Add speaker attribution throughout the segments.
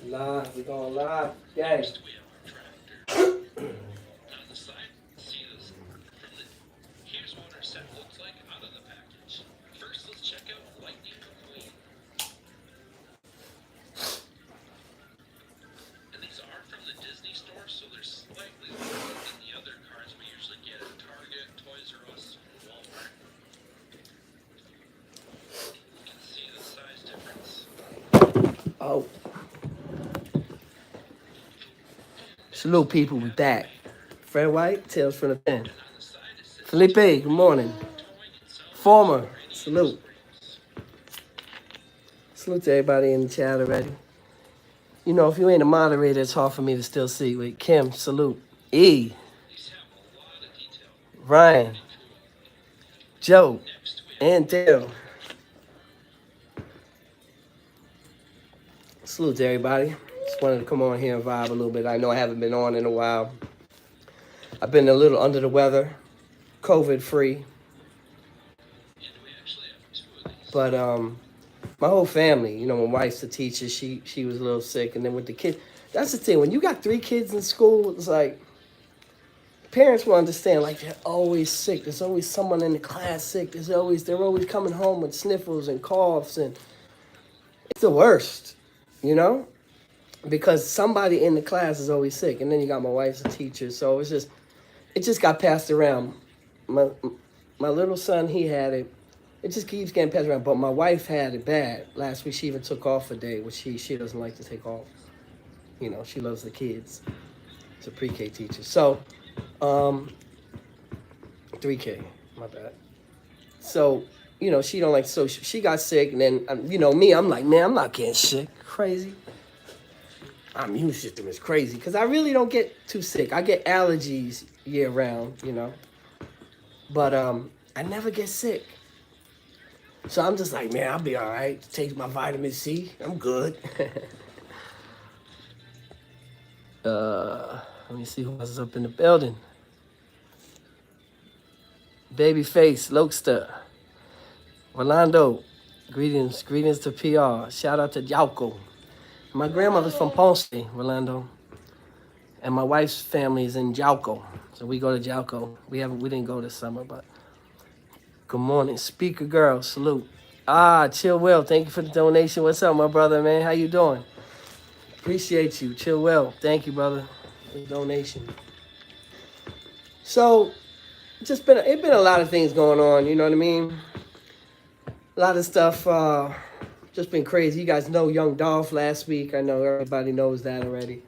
Speaker 1: Live, we're going live. Okay. Oh. Salute people, we back. Fred White, Tales from the Pen. Felipe, good morning. Former, salute. Salute to everybody in the chat already. You know, if you ain't a moderator, it's hard for me to still see. Wait, Kim, salute. E, Ryan, Joe, and Dale. Salute to everybody. Just wanted to come on here and vibe a little bit. I know I haven't been on in a while. I've been a little under the weather, COVID free. But my whole family, you know, my wife's a teacher. She was a little sick, and then with the kids, that's the thing. When you got 3 kids in school, it's like parents will understand. Like they're always sick. There's always someone in the class sick. They're always coming home with sniffles and coughs, and it's the worst, you know, because somebody in the class is always sick. And then you got my wife's a teacher, so it just got passed around. My little son, he had it. It just keeps getting passed around. But my wife had it bad. Last week, she even took off a day, which she doesn't like to take off. You know, she loves the kids. She's a pre-K teacher. So, 3K, my bad. So, you know, she don't like, so she got sick. And then, you know, me, I'm like, man, I'm not getting sick. Crazy. My immune system is crazy because I really don't get too sick. I get allergies year round, you know. But I never get sick. So I'm just like, man, I'll be all right. Take my vitamin C. I'm good. Let me see who else is up in the building. Babyface, Lokester, Orlando, greetings to PR. Shout out to Yauco. My grandmother's from Ponce, Orlando. And my wife's family is in Yauco. So we go to Yauco. We didn't go this summer, but good morning. Speaker girl, salute. Chill Will, thank you for the donation. What's up, my brother, man? How you doing? Appreciate you. Chill Will. Thank you, brother, for the donation. So, it's been a lot of things going on, you know what I mean? A lot of stuff, just been crazy. You guys know Young Dolph last week. I know everybody knows that already.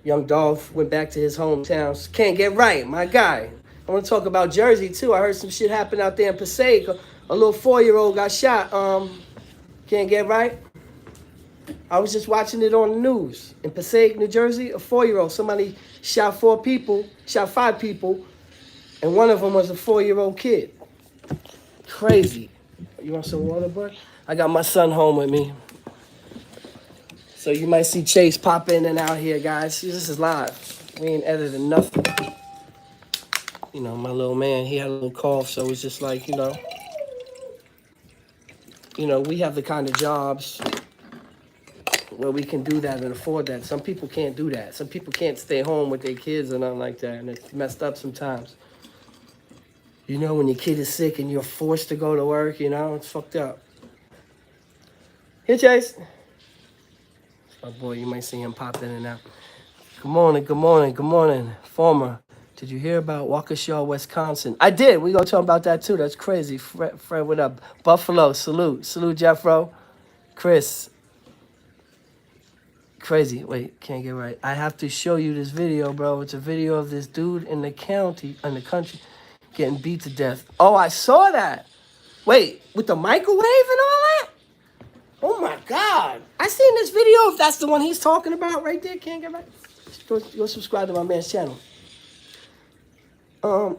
Speaker 1: Young Dolph went back to his hometown. Can't get right, my guy. I want to talk about Jersey, too. I heard some shit happen out there in Passaic. A little 4-year-old got shot. Can't get right. I was just watching it on the news. In Passaic, New Jersey, a 4-year-old. Somebody shot 5 people, and one of them was a 4-year-old kid. Crazy. You want some water, bud? I got my son home with me. So you might see Chase pop in and out here, guys. This is live. We ain't editing nothing. You know, my little man, he had a little cough, so it's just like, you know, we have the kind of jobs where we can do that and afford that. Some people can't do that. Some people can't stay home with their kids or nothing like that, and it's messed up sometimes. You know, when your kid is sick and you're forced to go to work, you know, it's fucked up. Here, Chase. My boy, you might see him pop in and out. Good morning. Former. Did you hear about Waukesha, Wisconsin? I did. We gonna talk about that too. That's crazy. Fred, what up? Buffalo, salute. Salute, Jeffro. Chris. Crazy. Wait, can't get right. I have to show you this video, bro. It's a video of this dude in the country, getting beat to death. Oh, I saw that. Wait, with the microwave and all that? Oh my God. I seen this video, if that's the one he's talking about right there. Can't get right. Go subscribe to my man's channel. Yo,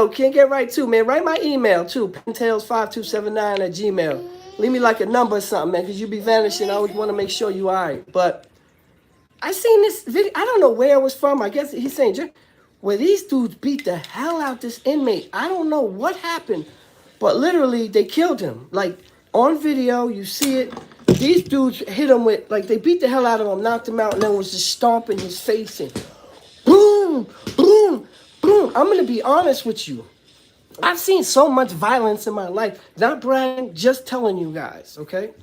Speaker 1: can't get right too, man. Write my email too, pentales5279@gmail. Leave me like a number or something, man, because you be vanishing. I always want to make sure you all right. But I seen this video. I don't know where it was from. I guess he's saying where these dudes beat the hell out this inmate. I don't know what happened, but literally they killed him. Like on video, you see it. These dudes hit him with, like, they beat the hell out of him, knocked him out, and then was just stomping his face and boom, boom, boom. I'm going to be honest with you. I've seen so much violence in my life. Not bragging, just telling you guys, okay?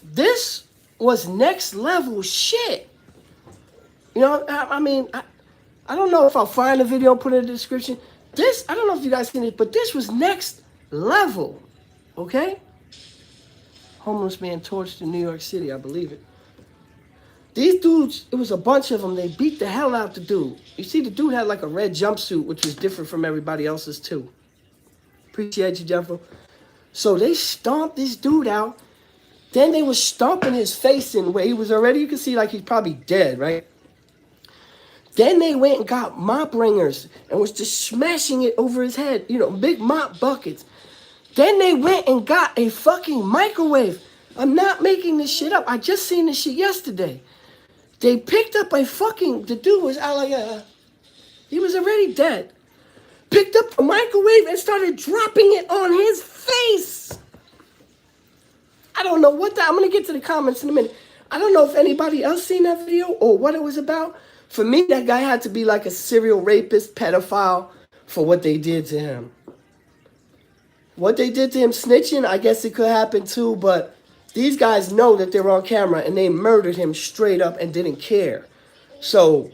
Speaker 1: This was next level shit. You know, I mean, I don't know if I'll find the video and put it in the description. This, I don't know if you guys seen it, but this was next level, okay? Homeless man torched in New York City, I believe it. These dudes, it was a bunch of them. They beat the hell out the dude. You see, the dude had like a red jumpsuit, which was different from everybody else's too. Appreciate you, Jennifer. So they stomped this dude out. Then they were stomping his face in where he was already, you can see like he's probably dead, right? Then they went and got mop ringers and was just smashing it over his head, you know, big mop buckets. Then they went and got a fucking microwave. I'm not making this shit up. I just seen this shit yesterday. They picked up a fucking, the dude was out like he was already dead. Picked up a microwave and started dropping it on his face. I don't know what that, I'm going to get to the comments in a minute. I don't know if anybody else seen that video or what it was about. For me, that guy had to be like a serial rapist, pedophile for what they did to him. What they did to him snitching, I guess it could happen too, but these guys know that they're on camera and they murdered him straight up and didn't care. So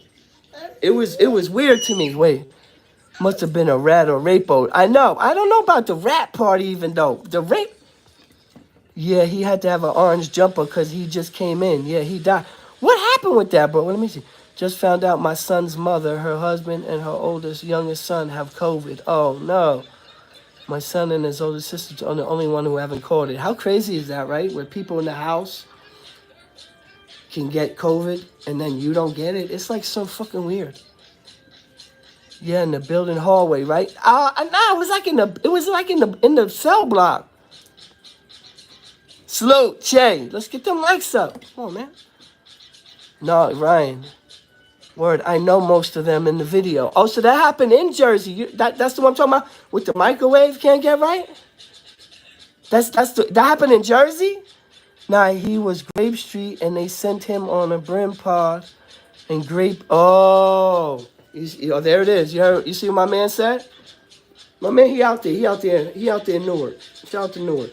Speaker 1: it was weird to me. Wait, must have been a rat or rapo. I know. I don't know about the rat part even though. The rape, yeah, he had to have an orange jumper because he just came in. Yeah, he died. What happened with that, bro? Let me see. Just found out my son's mother, her husband, and her youngest son have COVID. Oh, no. My son and his older sister are the only one who haven't caught it. How crazy is that, right? Where people in the house can get COVID and then you don't get it. It's like so fucking weird. Yeah, in the building hallway, right? No, it was like in the cell block. Salute, Che. Let's get them likes up. Come on, man. No, Ryan. Word, I know most of them in the video. Oh, so that happened in Jersey. That's the one I'm talking about? With the microwave, can't get right? That happened in Jersey? Nah, he was Grape Street, and they sent him on a brim pod and Grape. Oh, there it is. You see what my man said? My man, he out there in Newark. Shout out to Newark.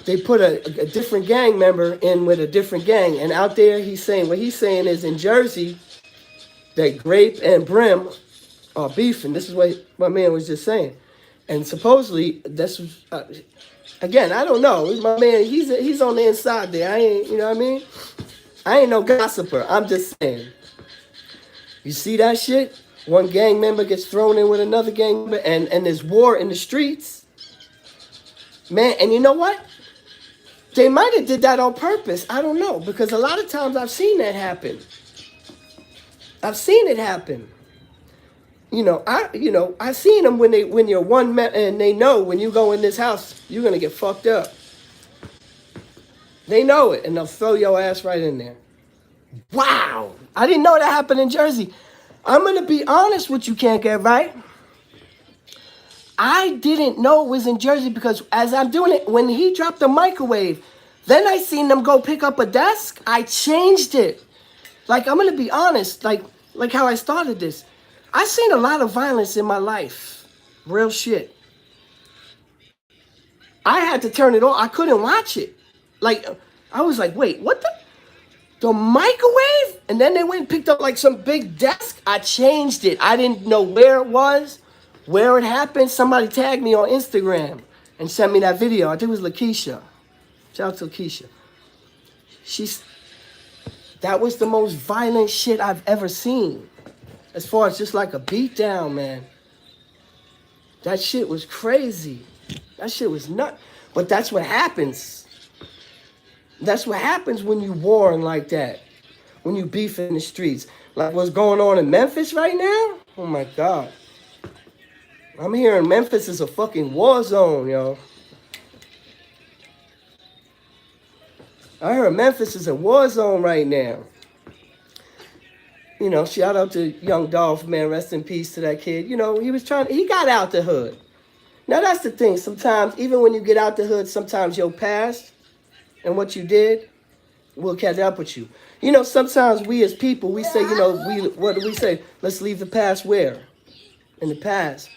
Speaker 1: They put a different gang member in with a different gang. And out there, what he's saying is in Jersey, that Grape and Brim are beefing. This is what my man was just saying. And supposedly, again, I don't know. My man, he's on the inside there. I ain't, you know what I mean? I ain't no gossiper. I'm just saying. You see that shit? One gang member gets thrown in with another gang member, and there's war in the streets. Man, and you know what? They might have did that on purpose. I don't know. Because a lot of times I've seen that happen. I've seen it happen. I seen them when you're one man and they know when you go in this house, you're going to get fucked up. They know it and they'll throw your ass right in there. Wow. I didn't know that happened in Jersey. I'm going to be honest with you, Can't Get Right. I didn't know it was in Jersey because as I'm doing it, when he dropped the microwave, then I seen them go pick up a desk. I changed it. Like, I'm going to be honest, like how I started this. I seen a lot of violence in my life. Real shit. I had to turn it on. I couldn't watch it. Like, I was like, wait, what the microwave? And then they went and picked up like some big desk. I changed it. I didn't know where it was. Where it happened, somebody tagged me on Instagram and sent me that video. I think it was Lakeisha. Shout out to Lakeisha. That was the most violent shit I've ever seen. As far as just like a beatdown, man. That shit was crazy. That shit was nuts. But that's what happens. That's what happens when you warring like that. When you beef in the streets. Like what's going on in Memphis right now? Oh my God. I'm hearing Memphis is a fucking war zone, yo. I heard Memphis is a war zone right now. You know, shout out to Young Dolph, man. Rest in peace to that kid. You know, he got out the hood. Now that's the thing. Sometimes, even when you get out the hood, sometimes your past and what you did will catch up with you. You know, sometimes we as people, we say, you know, what do we say? Let's leave the past where? In the past.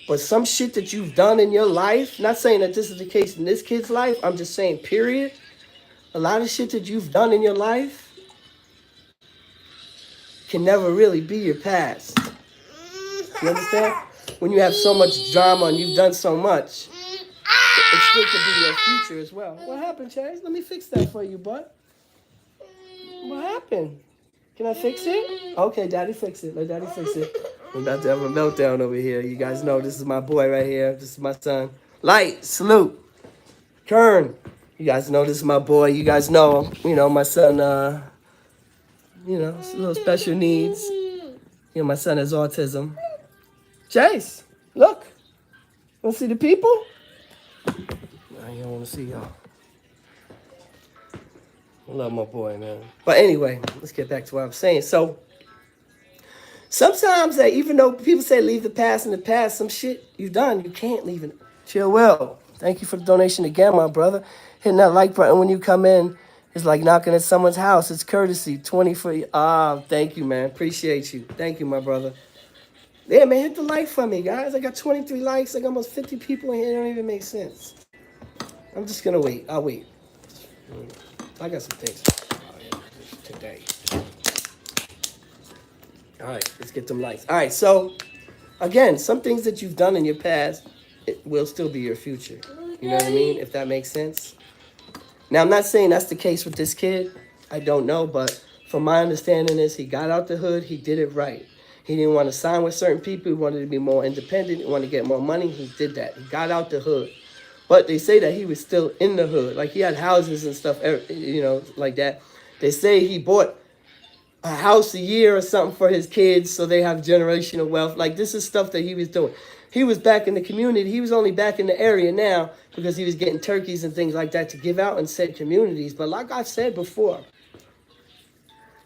Speaker 1: But some shit that you've done in your life, not saying that this is the case in this kid's life, I'm just saying, period. A lot of shit that you've done in your life can never really be your past. You understand? When you have so much drama and you've done so much, it still could be your future as well. What happened, Chase? Let me fix that for you, bud. What happened? Can I fix it? Okay, Daddy fix it. Let Daddy fix it. I'm about to have a meltdown over here. You guys know this is my boy right here. This is my son. Light, salute. Kern. You guys know this is my boy. You guys know, you know, my son, you know, a little special needs. You know, my son has autism. Chase, look. Want to see the people? I don't want to see y'all. I love my boy, man. But anyway, let's get back to what I'm saying. So, sometimes that even though people say leave the past in the past, some shit you done, you can't leave it. Chill well. Thank you for the donation again, my brother. Hitting that like button when you come in is like knocking at someone's house. It's courtesy. 20 for you. Thank you, man. Appreciate you. Thank you, my brother. Yeah, man, hit the like for me, guys. I got 23 likes. I got almost 50 people in here. It don't even make sense. I'm just going to wait. I'll wait. I got some things today. All right, let's get them likes. All right, so, again, some things that you've done in your past, it will still be your future. You know what I mean? If that makes sense. Now, I'm not saying that's the case with this kid. I don't know, but from my understanding is he got out the hood. He did it right. He didn't want to sign with certain people. He wanted to be more independent. He wanted to get more money. He did that. He got out the hood. But they say that he was still in the hood. Like, he had houses and stuff, you know, like that. They say he bought a house a year or something for his kids so they have generational wealth. Like, this is stuff that he was doing. He was back in the community. He was only back in the area now because he was getting turkeys and things like that to give out in said communities. But like I said before,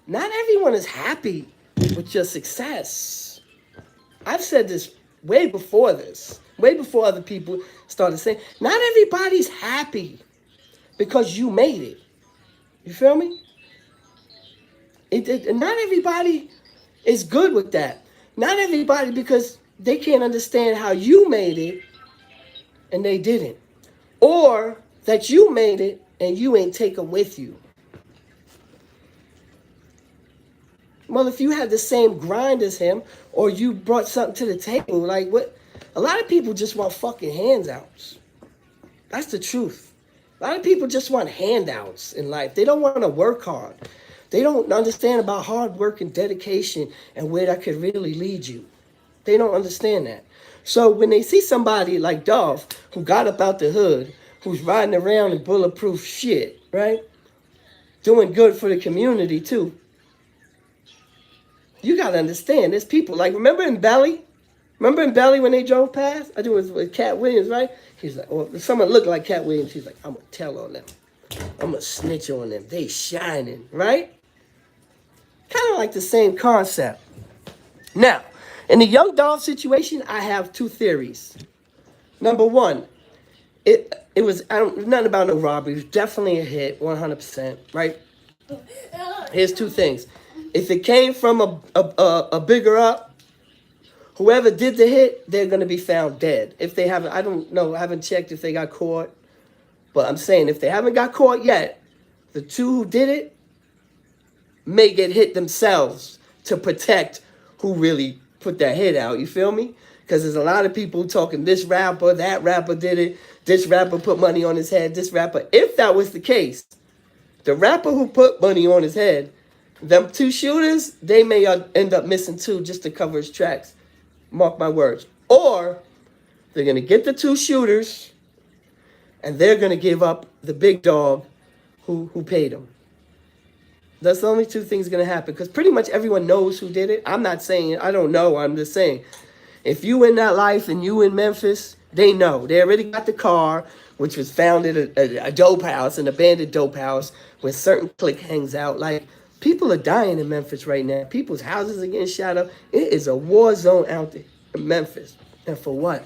Speaker 1: not everyone is happy with your success. I've said this way before other people started saying, not everybody's happy because you made it. You feel me? Not everybody is good with that. Not everybody, because they can't understand how you made it and they didn't. Or that you made it and you ain't take them with you. Well, if you had the same grind as him, or you brought something to the table, like what? A lot of people just want fucking handouts. That's the truth. A lot of people just want handouts in life. They don't want to work hard. They don't understand about hard work and dedication and where that could really lead you. They don't understand that. So when they see somebody like Dolph, who got up out the hood, who's riding around in bulletproof shit, right? Doing good for the community too. You got to understand, there's people, like, remember in Belly? Remember in Belly when they drove past? I think it was with Cat Williams, right? He's like, or someone looked like Cat Williams. He's like, I'm going to tell on them. I'm going to snitch on them. They shining, right? Kind of like the same concept. Now, in the Young Dolph situation, I have two theories. Number one, it was, nothing about no robbery. It was definitely a hit, 100%, right? Here's two things. If it came from a bigger up, whoever did the hit, they're going to be found dead. If they haven't, I don't know, I haven't checked if they got caught. But I'm saying if they haven't got caught yet, the two who did it may get hit themselves to protect who really put that hit out. You feel me? Because there's a lot of people talking this rapper, that rapper did it, this rapper put money on his head, this rapper. If that was the case, the rapper who put money on his head, them two shooters, they may end up missing two just to cover his tracks. Mark my words. Or they're going to get the two shooters and they're going to give up the big dog who paid them. That's the only two things going to happen, because pretty much everyone knows who did it. I'm not saying, I don't know. I'm just saying, if you in that life and you in Memphis, they know. They already got the car, which was found at a dope house, an abandoned dope house where certain clique hangs out. Like, people are dying in Memphis right now. People's houses are getting shot up. It is a war zone out there in Memphis. And for what?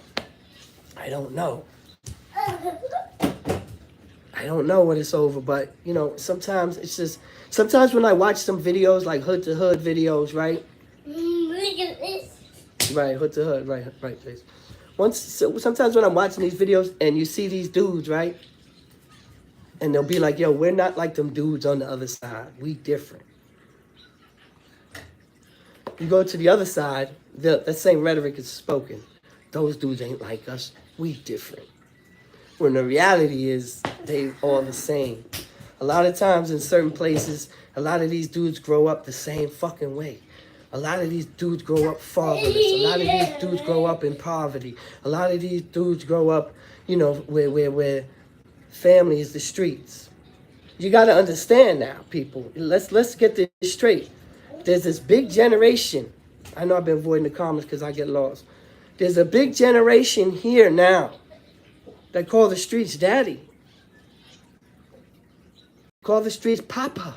Speaker 1: I don't know. I don't know what it's over, but you know, sometimes it's just sometimes when I watch some videos like hood to hood videos, right? Look at this. Right, hood to hood, right, please. Sometimes when I'm watching these videos and you see these dudes, right? And they'll be like, yo, we're not like them dudes on the other side. We different. You go to the other side, that same rhetoric is spoken. Those dudes ain't like us. We different. When the reality is they all the same. A lot of times in certain places, a lot of these dudes grow up the same fucking way. A lot of these dudes grow up fatherless. A lot of these dudes grow up in poverty. A lot of these dudes grow up, you know, where family is the streets. You got to understand now, people. Let's get this straight. There's this big generation. I know I've been avoiding the comments because I get lost. There's a big generation here now that call the streets daddy. Call the streets papa.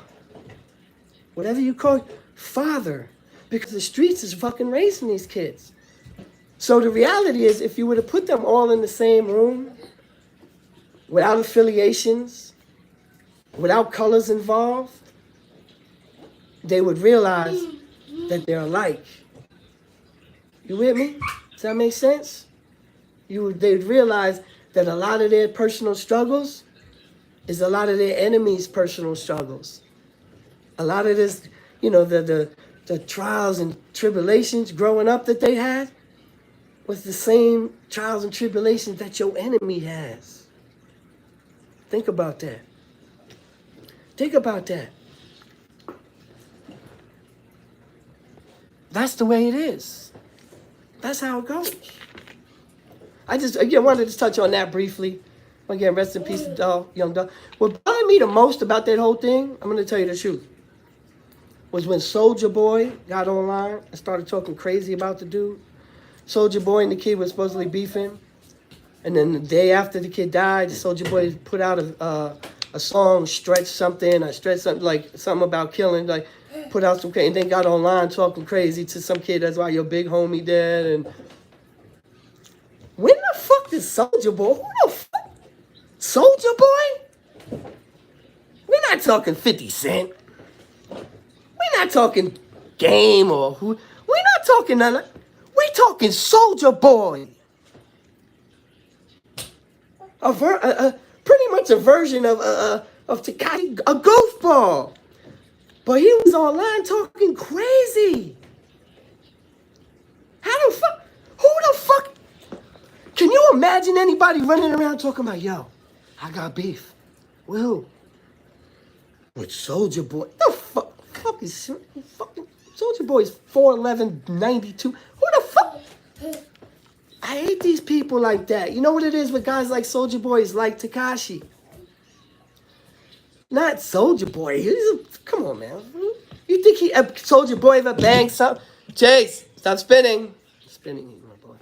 Speaker 1: Whatever you call it, father. Because the streets is fucking raising these kids. So the reality is, if you were to put them all in the same room, without affiliations, without colors involved, they would realize that they're alike. You with me? Does that make sense? They'd realize that a lot of their personal struggles is a lot of their enemies' personal struggles. A lot of this, you know, the trials and tribulations growing up that they had was the same trials and tribulations that your enemy has. Think about that. Think about that. That's the way it is. That's how it goes. I just, again, wanted to touch on that briefly. Again, rest in peace, young dog. What bothered me the most about that whole thing, I'm going to tell you the truth, was when Soulja Boy got online and started talking crazy about the dude. Soulja Boy and the kid was supposedly beefing. And then the day after the kid died, Soulja Boy put out a song, Stretch something like something about killing, like put out some, and then got online talking crazy to some kid. That's why your big homie dead. And when the fuck did Soulja Boy? Who the fuck? Soulja Boy? We're not talking 50 Cent. We're not talking Game or who. We're not talking none of. We're talking Soulja Boy. Pretty much a version of Tekashi, a goofball. But he was online talking crazy. How the fuck? Who the fuck? Can you imagine anybody running around talking about, yo, I got beef? With who? With Soulja Boy. The fuck? Fucking Soulja Boy's 4'11", 92. Who the fuck? I hate these people like that. You know what it is with guys like Soulja Boy is like Tekashi. Not Soulja Boy. Come on, man. You think Soulja Boy ever banged something? Chase, stop spinning. Spinning, my boy.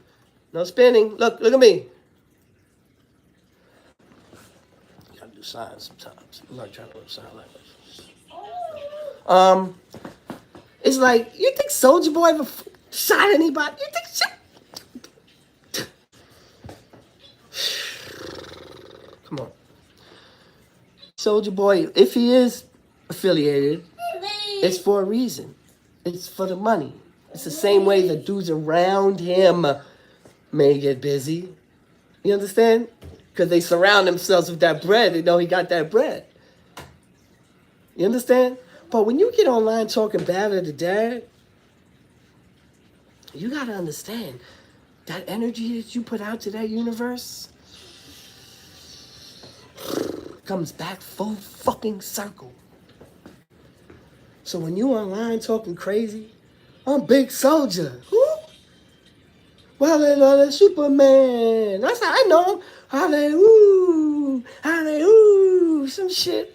Speaker 1: No spinning. Look at me. You gotta do signs sometimes. I'm not trying to do a sign like this. It's like, you think Soulja Boy ever shot anybody? You think Come on. Soulja Boy, if he is affiliated, it's for a reason. It's for the money. It's the same way the dudes around him may get busy. You understand? Because they surround themselves with that bread. They know he got that bread. You understand? But when you get online talking bad at the dad, you got to understand that energy that you put out to that universe comes back full fucking circle. So when you online talking crazy, I'm Big Soulja. Who? Well, Superman. That's how I know him. Hallelujah. Hallelujah. Some shit.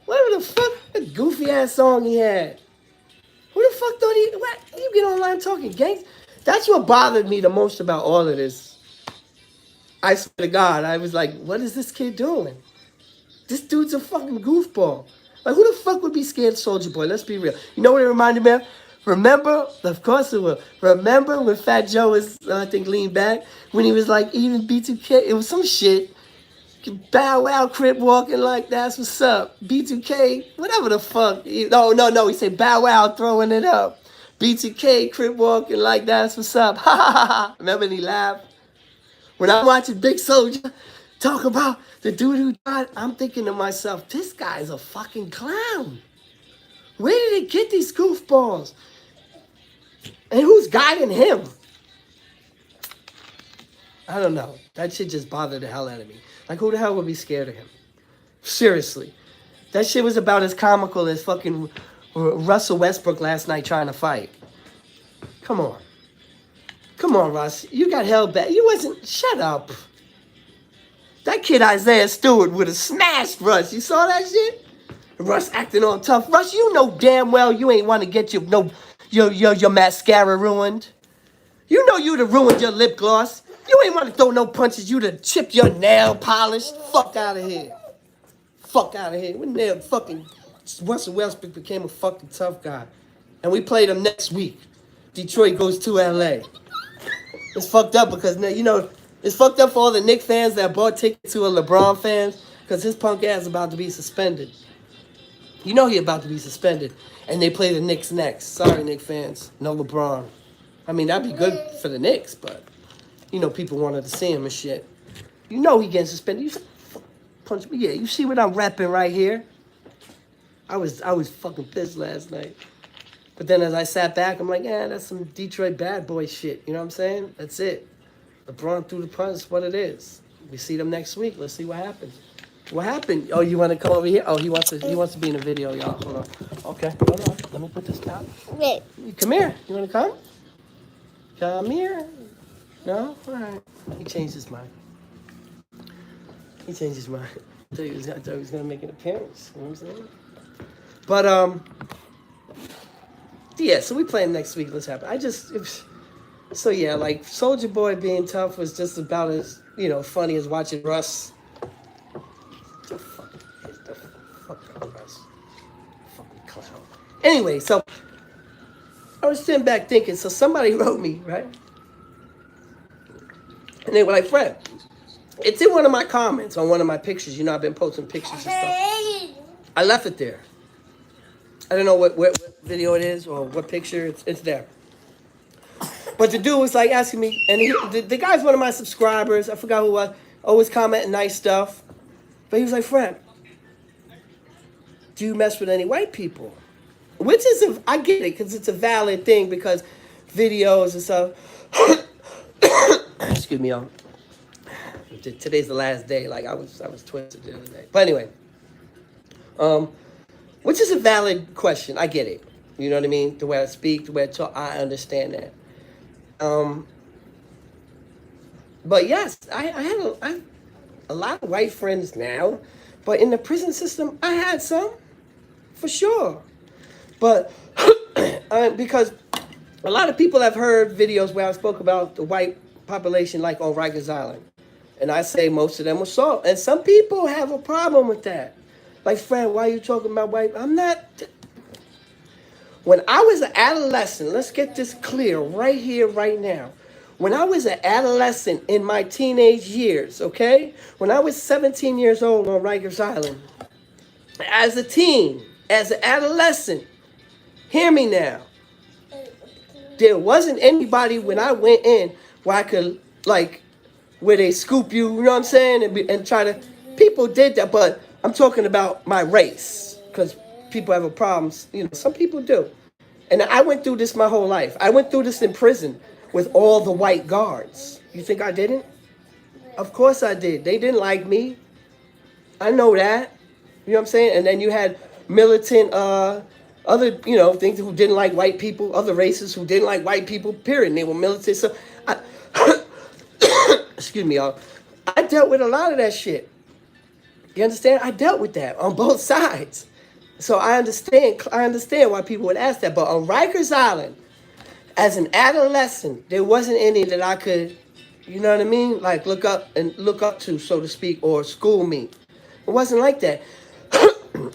Speaker 1: Whatever the fuck, that goofy ass song he had. Who the fuck thought what? You get online talking gangs? That's what bothered me the most about all of this. I swear to God, I was like, what is this kid doing? This dude's a fucking goofball. Like, who the fuck would be scared of Soulja Boy? Let's be real. You know what it reminded me of? Remember? Of course it will. Remember when Fat Joe was, I think, leaned back? When he was like eating B2K? It was some shit. Bow Wow Crip walking like that's what's up. B2K, whatever the fuck. No. He said Bow Wow throwing it up. B2K Crip walking like that's what's up. Ha ha ha ha. Remember when he laughed? When I'm watching Big Soldier talk about the dude who died, I'm thinking to myself, this guy's a fucking clown. Where did he get these goofballs? And who's guiding him? I don't know. That shit just bothered the hell out of me. Like, who the hell would be scared of him? Seriously. That shit was about as comical as fucking Russell Westbrook last night trying to fight. Come on. Come on, Russ. You got held back. You wasn't... Shut up. That kid Isaiah Stewart would have smashed Russ. You saw that shit? Russ acting all tough. Russ, you know damn well you ain't want to get your mascara ruined. You know you'd have ruined your lip gloss. You ain't want to throw no punches. You'd have chipped your nail polish. Fuck out of here. Fuck out of here. When nail fucking Russell Westbrook became a fucking tough guy. And we played him next week. Detroit goes to LA. It's fucked up because, you know, it's fucked up for all the Knicks fans that bought tickets to a LeBron fans because his punk ass is about to be suspended. You know he about to be suspended. And they play the Knicks next. Sorry, Knicks fans. No LeBron. I mean, that'd be good for the Knicks, but, you know, people wanted to see him and shit. You know he getting suspended. You punch me. Yeah, you see what I'm rapping right here? I was fucking pissed last night. But then as I sat back, I'm like, that's some Detroit bad boy shit. You know what I'm saying? That's it. LeBron threw the punch. What it is. We see them next week. Let's see what happens. What happened? Oh, you want to come over here? Oh, he wants to be in a video, y'all. Hold on. Okay, hold on. Let me put this down. Wait. Come here. You want to come? Come here. No? All right. He changed his mind. I thought he was going to make an appearance. You know what I'm saying? But, yeah, so we play him next week. Let's happen. So, yeah, like, Soulja Boy being tough was just about as, you know, funny as watching Russ. The fuck Russ. Fucking clown. Anyway, so I was sitting back thinking, so somebody wrote me, right? And they were like, Fred, it's in one of my comments on one of my pictures. You know, I've been posting pictures and stuff. I left it there. I don't know what video it is or what picture. It's there. But the dude was like asking me, and the guy's one of my subscribers. I forgot who it was. Always commenting nice stuff. But he was like, Fred, do you mess with any white people? Which is, I get it, because it's a valid thing, because videos and stuff. Excuse me, y'all. Today's the last day. Like, I was twisted the other day. But anyway. Which is a valid question. I get it. You know what I mean? The way I speak, the way I talk, I understand that. But yes, I have a lot of white friends now, but in the prison system, I had some, for sure. But because a lot of people have heard videos where I spoke about the white population, like on Rikers Island, and I say most of them were soft, and some people have a problem with that. Like, Fred, why are you talking about white? I'm not. When I was an adolescent, let's get this clear right here, right now. When I was an adolescent in my teenage years, okay? When I was 17 years old on Rikers Island, as a teen, as an adolescent, hear me now. There wasn't anybody when I went in where I could, like, where they scoop you, you know what I'm saying? And try to, people did that, but I'm talking about my race, because people have a problem, you know, some people do. And I went through this my whole life. I went through this in prison with all the white guards. You think I didn't? Of course I did. They didn't like me. I know that. You know what I'm saying? And then you had militant, other, you know, things who didn't like white people, other races who didn't like white people, period. And they were militant. So, excuse me, y'all. I dealt with a lot of that shit. You understand? I dealt with that on both sides. So I understand why people would ask that. But on Rikers Island, as an adolescent, there wasn't any that I could, you know what I mean? Like look up to, so to speak, or school me. It wasn't like that.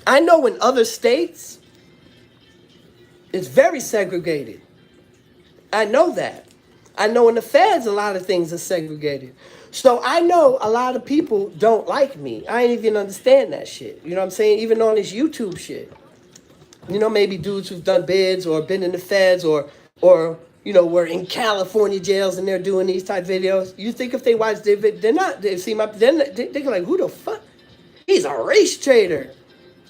Speaker 1: I know in other states, It's very segregated. I know that. I know in the feds a lot of things are segregated. So I know a lot of people don't like me. I ain't even understand that shit. You know what I'm saying? Even on this YouTube shit. You know, maybe dudes who've done bids or been in the feds or you know, were in California jails and they're doing these type videos. You think if they watch their vid, they're not, they see my, they're like, who the fuck? He's a race trader.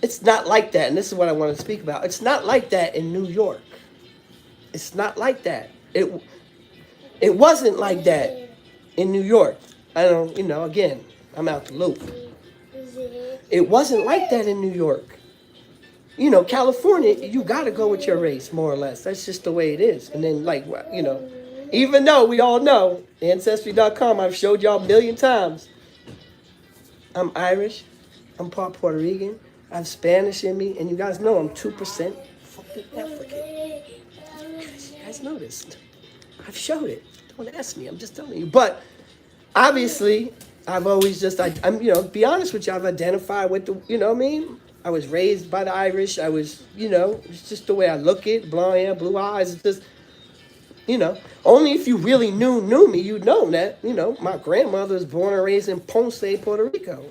Speaker 1: It's not like that. And this is what I want to speak about. It's not like that in New York. It's not like that. It wasn't like that in New York. I don't, you know, again, I'm out the loop. It wasn't like that in New York. You know, California, you got to go with your race, more or less. That's just the way it is. And then, like, you know, even though we all know, Ancestry.com, I've showed y'all a million times, I'm Irish, I'm part Puerto Rican, I have Spanish in me, and you guys know I'm 2% fucking African. You guys know this. I've showed it. Don't ask me, I'm just telling you. But, obviously, I've always just, I'm, you know, be honest with you, I've identified with the, you know what I mean? I was raised by the Irish. I was, you know, it's just the way I look it. Blonde hair, blue eyes. It's just, you know, only if you really knew me, you'd know that, you know, my grandmother was born and raised in Ponce, Puerto Rico.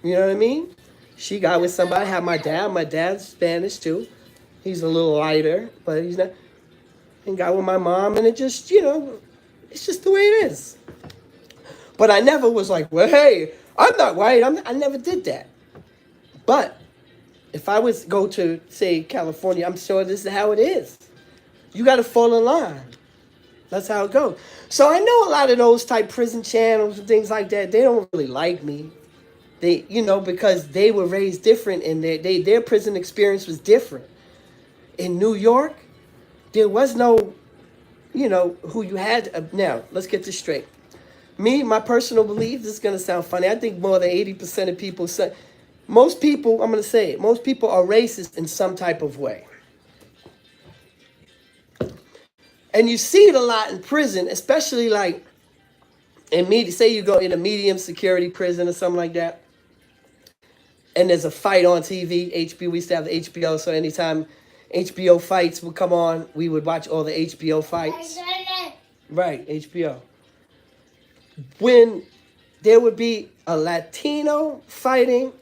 Speaker 1: You know what I mean? She got with somebody, had my dad. My dad's Spanish too. He's a little lighter, but he's not. And got with my mom, and it just, you know, it's just the way it is. But I never was like, well, hey, I'm not white. I never did that. But if I was go to, say, California, I'm sure this is how it is. You got to fall in line. That's how it goes. So I know a lot of those type prison channels and things like that, they don't really like me. They, you know, because they were raised different and their prison experience was different. In New York, there was no, you know, who you had. Now, let's get this straight. Me, my personal belief, this is going to sound funny. I think more than 80% of people say, most people, I'm going to say it, most people are racist in some type of way. And you see it a lot in prison, especially like in media. Say you go in a medium security prison or something like that, and there's a fight on TV. HBO, we used to have the HBO, so anytime HBO fights would come on, we would watch all the HBO fights. Right, HBO. When there would be a Latino fighting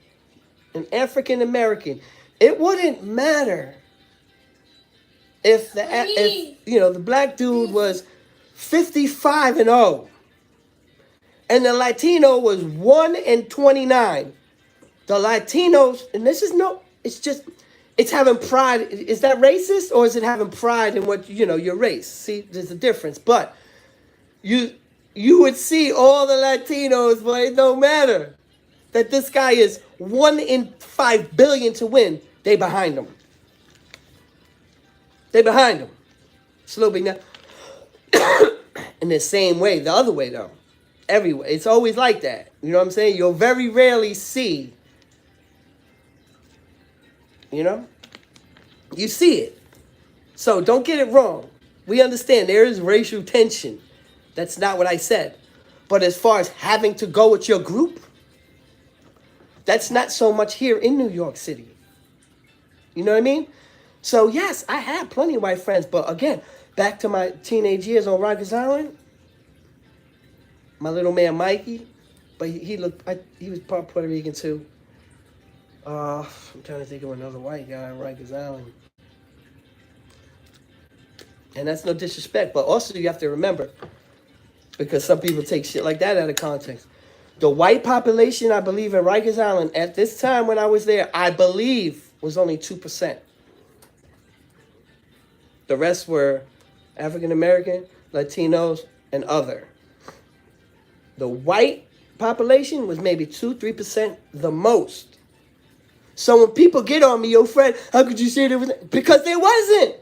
Speaker 1: an African American, it wouldn't matter if you know, the black dude was 55-0 and the Latino was 1-29. The Latinos, and this is no, it's just, it's having pride. Is that racist, or is it having pride in what, you know, your race? See, there's a difference. But you would see all the Latinos, but it don't matter that this guy is 1 in 5 billion to win. They behind him. They behind him. It's a little bit now. In the same way, the other way though. Everywhere. It's always like that. You know what I'm saying? You'll very rarely see, you know? You see it. So don't get it wrong. We understand there is racial tension. That's not what I said. But as far as having to go with your group, that's not so much here in New York City. You know what I mean? So yes, I had plenty of white friends. But again, back to my teenage years on Rikers Island, my little man Mikey, but he was part Puerto Rican too. I'm trying to think of another white guy on Rikers Island. And that's no disrespect, but also you have to remember, because some people take shit like that out of context. The white population, I believe, in Rikers Island at this time when I was there, I believe, was only 2%. The rest were African American, Latinos, and other. The white population was maybe 2-3% the most. So when people get on me, yo, Fred, how could you say there was? Because there wasn't.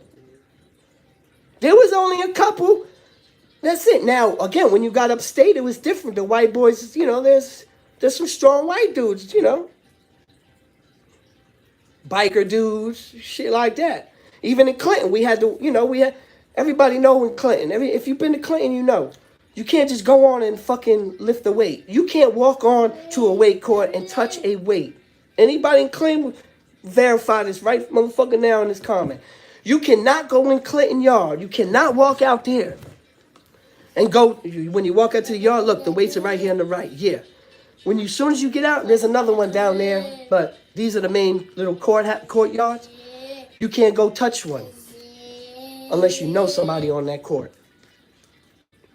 Speaker 1: There was only a couple. That's it. Now, again, when you got upstate, it was different. The white boys, you know, there's some strong white dudes, you know. Biker dudes, shit like that. Even in Clinton, we had everybody know in Clinton. If you've been to Clinton, you know. You can't just go on and fucking lift a weight. You can't walk on to a weight court and touch a weight. Anybody in Clinton verify this right motherfucker now in this comment. You cannot go in Clinton Yard. You cannot walk out there and go. When you walk out to the yard, look, the weights are right here on the right. Yeah. As soon as you get out, there's another one down there. But these are the main little courtyards. You can't go touch one unless you know somebody on that court.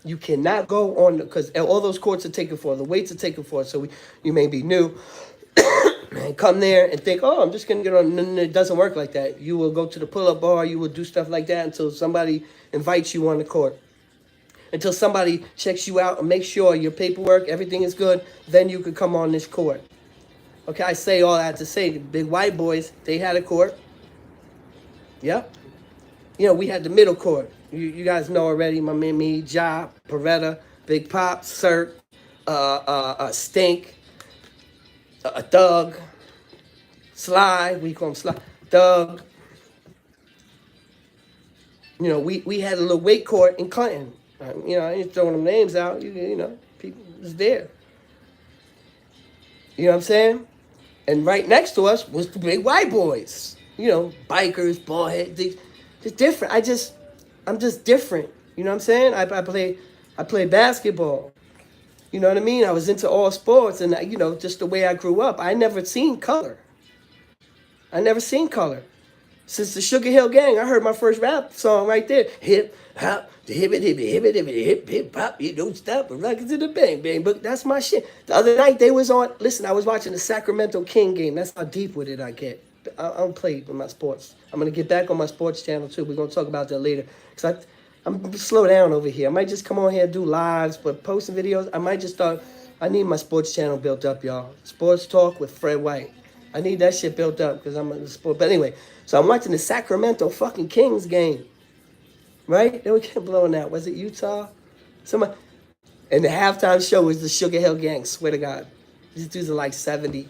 Speaker 1: You cannot go on, because all those courts are taken for. The weights are taken for. So you may be new and come there and think, oh, I'm just going to get on. No, it doesn't work like that. You will go to the pull-up bar. You will do stuff like that until somebody invites you on the court. Until somebody checks you out and makes sure your paperwork, everything is good, then you can come on this court. Okay, I say all that to say the big white boys, they had a court. Yep. We had the middle court. You guys know already, my man, me, Ja, Peretta, Big Pop, Sirk, Stink, Thug, Sly, we call him Sly, Thug. We had a little weight court in Clinton. I ain't throwing them names out. People was there. You know what I'm saying? And right next to us was the big white boys. Bikers, ballhead. They're different. I'm just different. You know what I'm saying? I play basketball. You know what I mean? I was into all sports, and just the way I grew up, I never seen color. Since the Sugar Hill Gang, I heard my first rap song right there. Hip hop, the hip hip hop, you don't stop, but rock it to the bang bang. But that's my shit. The other night they was on. Listen, I was watching the Sacramento King game. That's how deep with it I get. I don't play with my sports. I'm gonna get back on my sports channel too. We're gonna talk about that later. Cause I'm slow down over here. I might just come on here and do lives, but posting videos. I might just start. I need my sports channel built up, y'all. Sports Talk with Fred White. I need that shit built up because I'm a sport. But anyway, so I'm watching the Sacramento fucking Kings game. Right? They were kept blowing out. Was it Utah? And the halftime show was the Sugar Hill Gang. Swear to God. These dudes are like 70.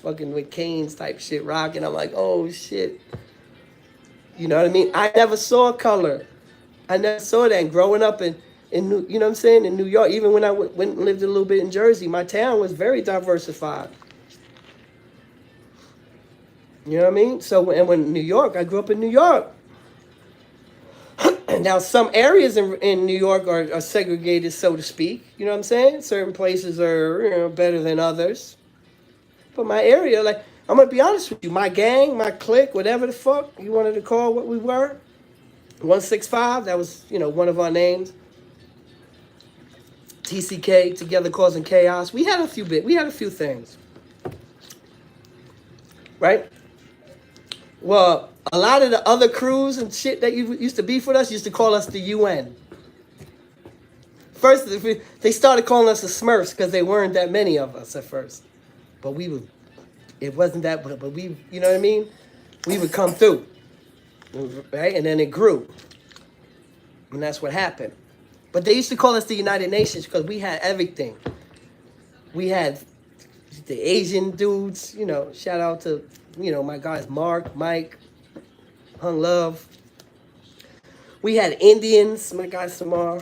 Speaker 1: Fucking with canes type shit rocking. I'm like, oh shit. You know what I mean? I never saw color. I never saw that. And growing up in New, you know what I'm saying, in New York, even when I went and lived a little bit in Jersey, my town was very diversified. You know what I mean? So, and when New York, I grew up in New York. And now some areas in New York are segregated, so to speak. You know what I'm saying? Certain places are better than others. But my area, like, I'm going to be honest with you. My gang, my clique, whatever the fuck you wanted to call what we were. 165, that was, one of our names. TCK, Together Causing Chaos. We had a few things. Right? Well, a lot of the other crews and shit that used to beef with us used to call us the UN. First, they started calling us the Smurfs because they weren't that many of us at first. But it wasn't that, but we, you know what I mean? We would come through, right? And then it grew. And that's what happened. But they used to call us the United Nations because we had everything. We had the Asian dudes, shout out to, my guys, Mark, Mike, Hung Love. We had Indians, my guy Samar.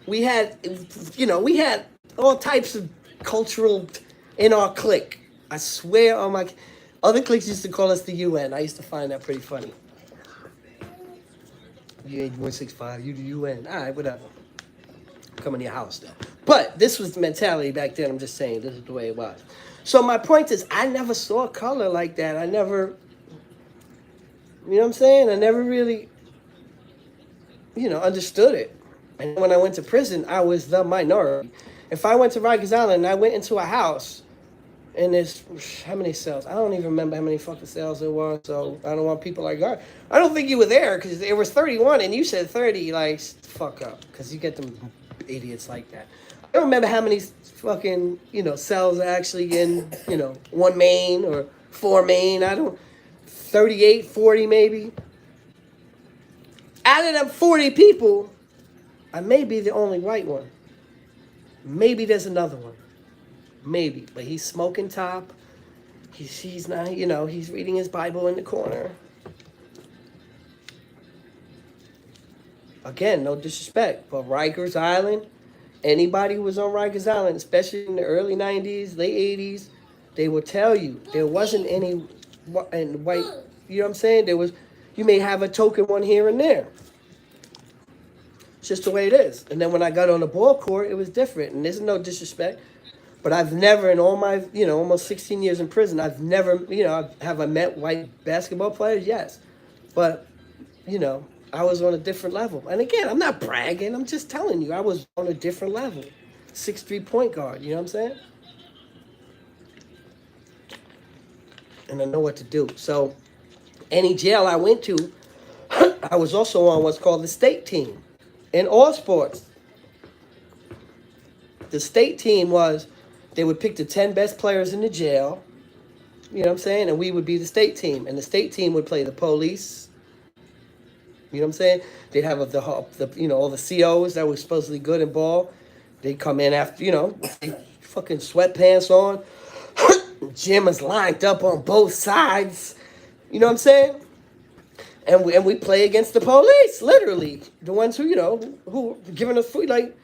Speaker 1: We had all types of cultural in our clique. I swear on my other cliques used to call us the UN. I used to find that pretty funny. You ain't 165, you the UN. All right, whatever. Come in your house though. But this was the mentality back then. I'm just saying this is the way it was. So my point is, I never saw color like that. I never, you know what I'm saying? I never really, understood it. And when I went to prison, I was the minority. If I went to Rikers Island and I went into a house, and there's, how many cells? I don't even remember how many fucking cells there were, so I don't want people like, oh, I don't think you were there, because there was 31, and you said 30, like, fuck up, because you get them idiots like that. I don't remember how many fucking, cells are actually in, one main or four main. 38, 40 maybe. Out of them 40 people, I may be the only white one. Maybe there's another one. Maybe. But he's smoking top. He's not, he's reading his Bible in the corner. Again, no disrespect, but Rikers Island, anybody who was on Rikers Island, especially in the early 90s, late 80s, they will tell you there wasn't any white, you know what I'm saying? There was, you may have a token one here and there. It's just the way it is. And then when I got on the ball court, it was different. And there's no disrespect, but I've never, in all my, almost 16 years in prison, I've never, have I met white basketball players? Yes. But, I was on a different level. And again, I'm not bragging. I'm just telling you, I was on a different level. 6'3" point guard, you know what I'm saying? And I know what to do. So any jail I went to, I was also on what's called the state team in all sports. The state team was, they would pick the 10 best players in the jail, you know what I'm saying? And we would be the state team. And the state team would play the police, you know what I'm saying? They'd have all the COs that were supposedly good in ball. They'd come in after, with their fucking sweatpants on. Gym is lined up on both sides. You know what I'm saying? And we play against the police, literally. The ones who, who giving us food, like,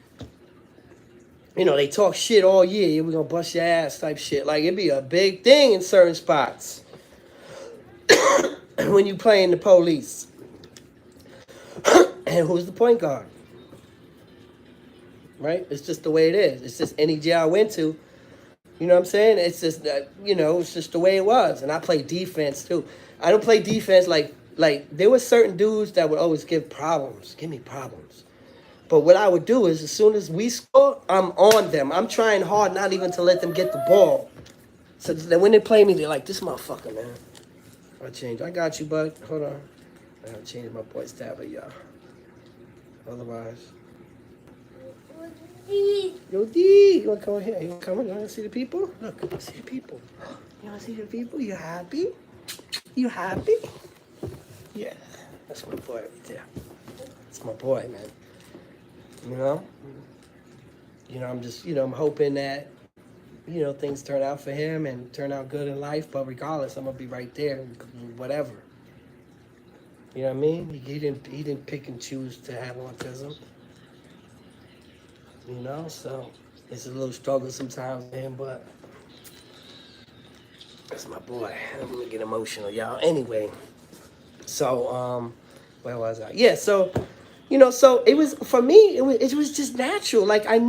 Speaker 1: they talk shit all year. Yeah, we're going to bust your ass type shit. Like, it'd be a big thing in certain spots. When you playing the police. And who's the point guard? Right? It's just the way it is. It's just any jail I went to. You know what I'm saying? It's just, it's just the way it was. And I play defense, too. I don't play defense like there were certain dudes that would always give me problems. But what I would do is as soon as we score, I'm on them. I'm trying hard not even to let them get the ball. So that when they play me, they're like, this motherfucker, man. I'll change. I got you, bud. Hold on. I gotta change my voice tablet, y'all. Otherwise. Yo, D, you want to come in here? You want to come in? You want to see the people? Look, come see the people. You want to see the people? You happy? You happy? Yeah, that's my boy right there. That's my boy, man. I'm just, I'm hoping that, things turn out for him and turn out good in life. But regardless, I'm going to be right there, whatever. You know what I mean? He didn't pick and choose to have autism. So it's a little struggle sometimes with him, but that's my boy. I'm gonna get emotional, y'all. Anyway, so where was I? Yeah, so so it was for me. It was just natural. Like I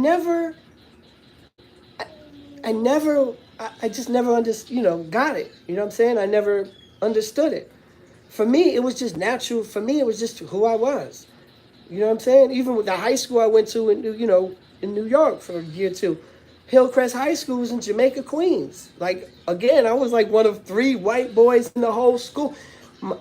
Speaker 1: just never understood. Got it. You know what I'm saying? I never understood it. For me, it was just natural. For me, it was just who I was. You know what I'm saying? Even with the high school I went to, in New York for a year or two, Hillcrest High School was in Jamaica, Queens. Like, again, I was like one of 3 white boys in the whole school.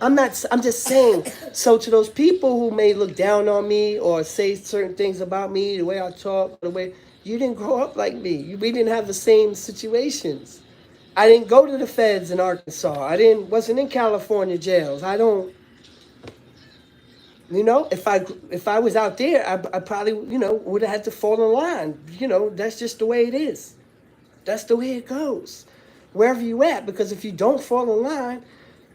Speaker 1: I'm just saying, so to those people who may look down on me or say certain things about me, the way I talk, you didn't grow up like me. We didn't have the same situations. I didn't go to the feds in Arkansas. Wasn't in California jails. If I was out there, I probably, would have had to fall in line. That's just the way it is. That's the way it goes. Wherever you at, because if you don't fall in line,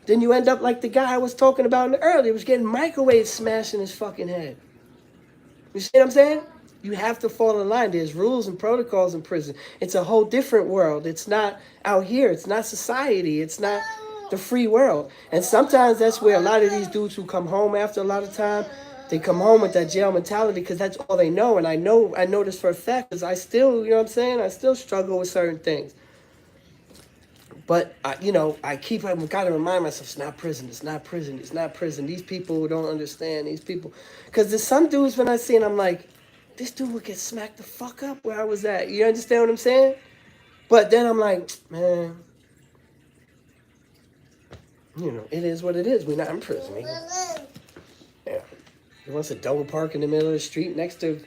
Speaker 1: then you end up like the guy I was talking about earlier. He was getting microwaves smashed in his fucking head. You see what I'm saying? You have to fall in line. There's rules and protocols in prison. It's a whole different world. It's not out here. It's not society. It's not the free world. And sometimes that's where a lot of these dudes who come home after a lot of time, they come home with that jail mentality because that's all they know. And I know this for a fact because I still, you know what I'm saying? I still struggle with certain things. But, I've got to remind myself, it's not prison, it's not prison, it's not prison. These people don't understand, these people. Because there's some dudes when I see it, I'm like, this dude would get smacked the fuck up where I was at. You understand what I'm saying? But then I'm like, man, it is what it is. We're not in prison. Yeah. He wants a double park in the middle of the street next to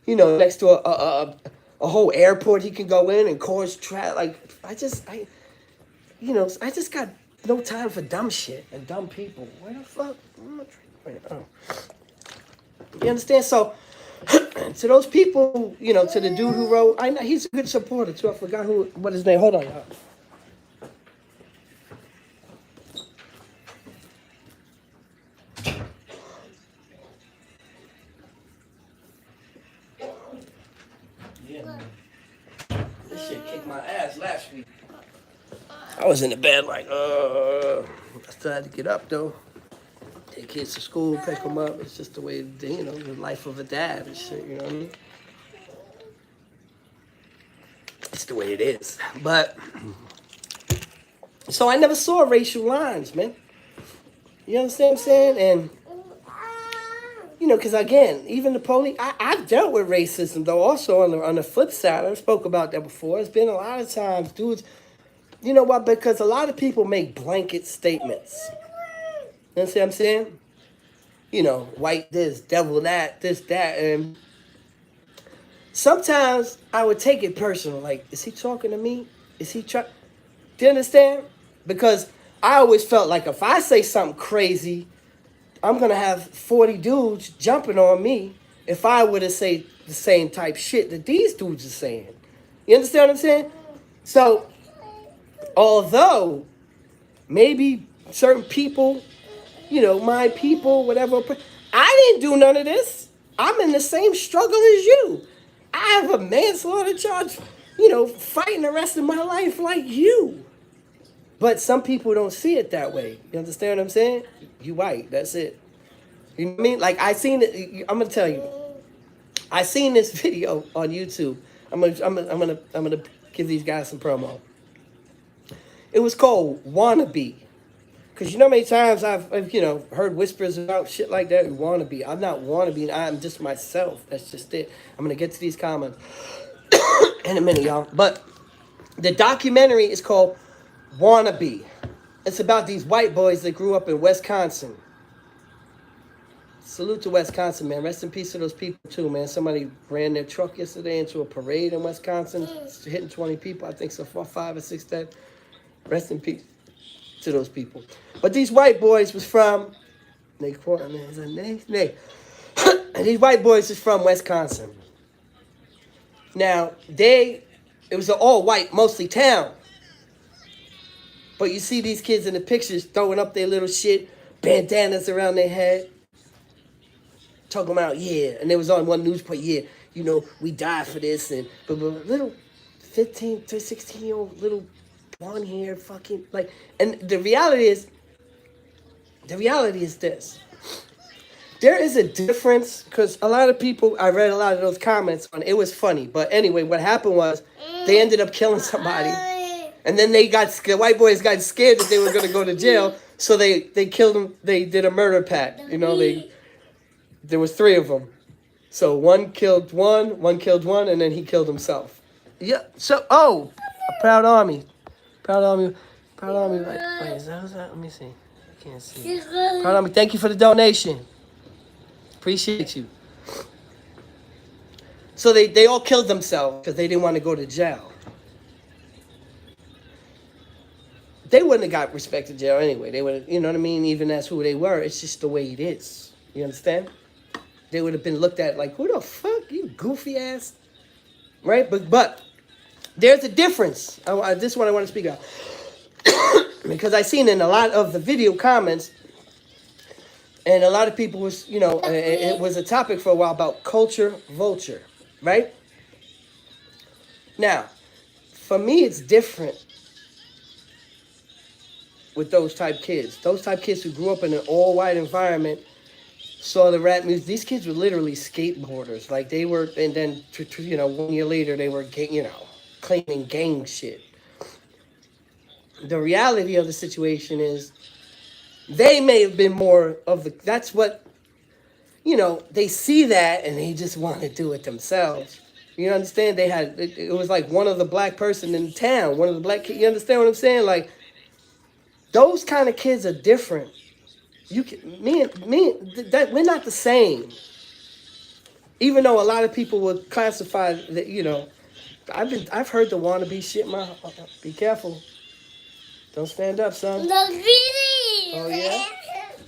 Speaker 1: a whole airport he can go in and cause traffic. Like, I just got no time for dumb shit and dumb people. Where the fuck? You understand? So, to those people, to the dude who wrote, I know he's a good supporter too. I forgot what his name. Hold on, y'all. Yeah. This shit kicked my ass last week. I was in the bed like, I still had to get up though. Take kids to school, pick them up. It's just the way, the life of a dad and shit, you know what I mean? It's the way it is. But, so I never saw racial lines, man. You understand what I'm saying? And, because again, even the police, I've dealt with racism, though, also on the flip side. I've spoke about that before. It's been a lot of times, dudes, you know what? Because a lot of people make blanket statements. You understand what I'm saying? White this, devil that, this, that. And sometimes I would take it personal. Like, is he talking to me? Is he trying? Do you understand? Because I always felt like if I say something crazy, I'm going to have 40 dudes jumping on me if I were to say the same type shit that these dudes are saying. You understand what I'm saying? So, although maybe certain people, my people, whatever, I didn't do none of this. I'm in the same struggle as you. I have a manslaughter charge, fighting the rest of my life like you. But some people don't see it that way. You understand what I'm saying? You white, that's it. You know what I mean? Like, I seen it. I'm gonna tell you. I seen this video on YouTube. I'm gonna give these guys some promo. It was called Wannabe. Because you know how many times I've heard whispers about shit like that? Wannabe. I'm not wannabe. I'm just myself. That's just it. I'm going to get to these comments in a minute, y'all. But the documentary is called Wannabe. It's about these white boys that grew up in Wisconsin. Salute to Wisconsin, man. Rest in peace to those people, too, man. Somebody ran their truck yesterday into a parade in Wisconsin, hitting 20 people. I think so far, 5 or 6 dead. Rest in peace to those people. But these white boys was from, and these white boys is from Wisconsin. Now, it was an all-white, mostly town. But you see these kids in the pictures throwing up their little shit, bandanas around their head, talking about, and they was on one newspaper, we died for this, and but little 15 to 16-year-old little blonde hair, fucking, like, and the reality is this. There is a difference, because a lot of people, I read a lot of those comments, and it was funny, but anyway, what happened was, they ended up killing somebody, and then the white boys got scared that they were going to go to jail, so they killed them, they did a murder pact, there was 3 of them, so one killed one, and then he killed himself. Yeah, so, Proud Army, wait, is that, let me see. I can't see. Proud Army, thank you for the donation. Appreciate you. So they all killed themselves because they didn't want to go to jail. They wouldn't have got respect to jail anyway. They would have, you know what I mean? Even as who they were, it's just the way it is. You understand? They would have been looked at like, who the fuck, you goofy ass? Right? But there's a difference. This is what I want to speak about. Because I seen in a lot of the video comments, and a lot of people was, it was a topic for a while about culture vulture, right? Now, for me, it's different with those type kids. Those type kids who grew up in an all-white environment, saw the rap music. These kids were literally skateboarders. Like, they were, and then, 1 year later, they were, claiming gang shit. The reality of the situation is, they may have been more of that's what, they see that and they just want to do it themselves. You understand? It was like one of the black person in town, one of the black kids. You understand what I'm saying? Like, those kind of kids are different. We're not the same. Even though a lot of people would classify that, I've heard the wannabe shit. Be careful. Don't stand up, son. Oh, yeah?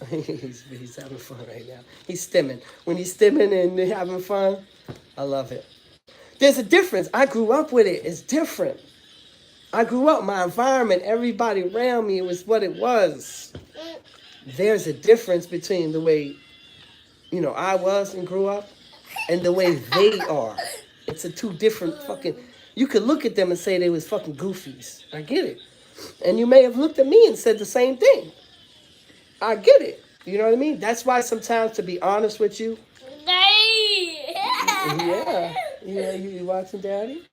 Speaker 1: he's having fun right now. He's stimming. When he's stimming and having fun, I love it. There's a difference. I grew up with it. It's different. I grew up, my environment, everybody around me, it was what it was. There's a difference between the way, I was and grew up and the way they are. It's a two different fucking, you could look at them and say they was fucking goofies. I get it. And you may have looked at me and said the same thing. I get it. You know what I mean? That's why sometimes, to be honest with you, yeah, you watching Daddy?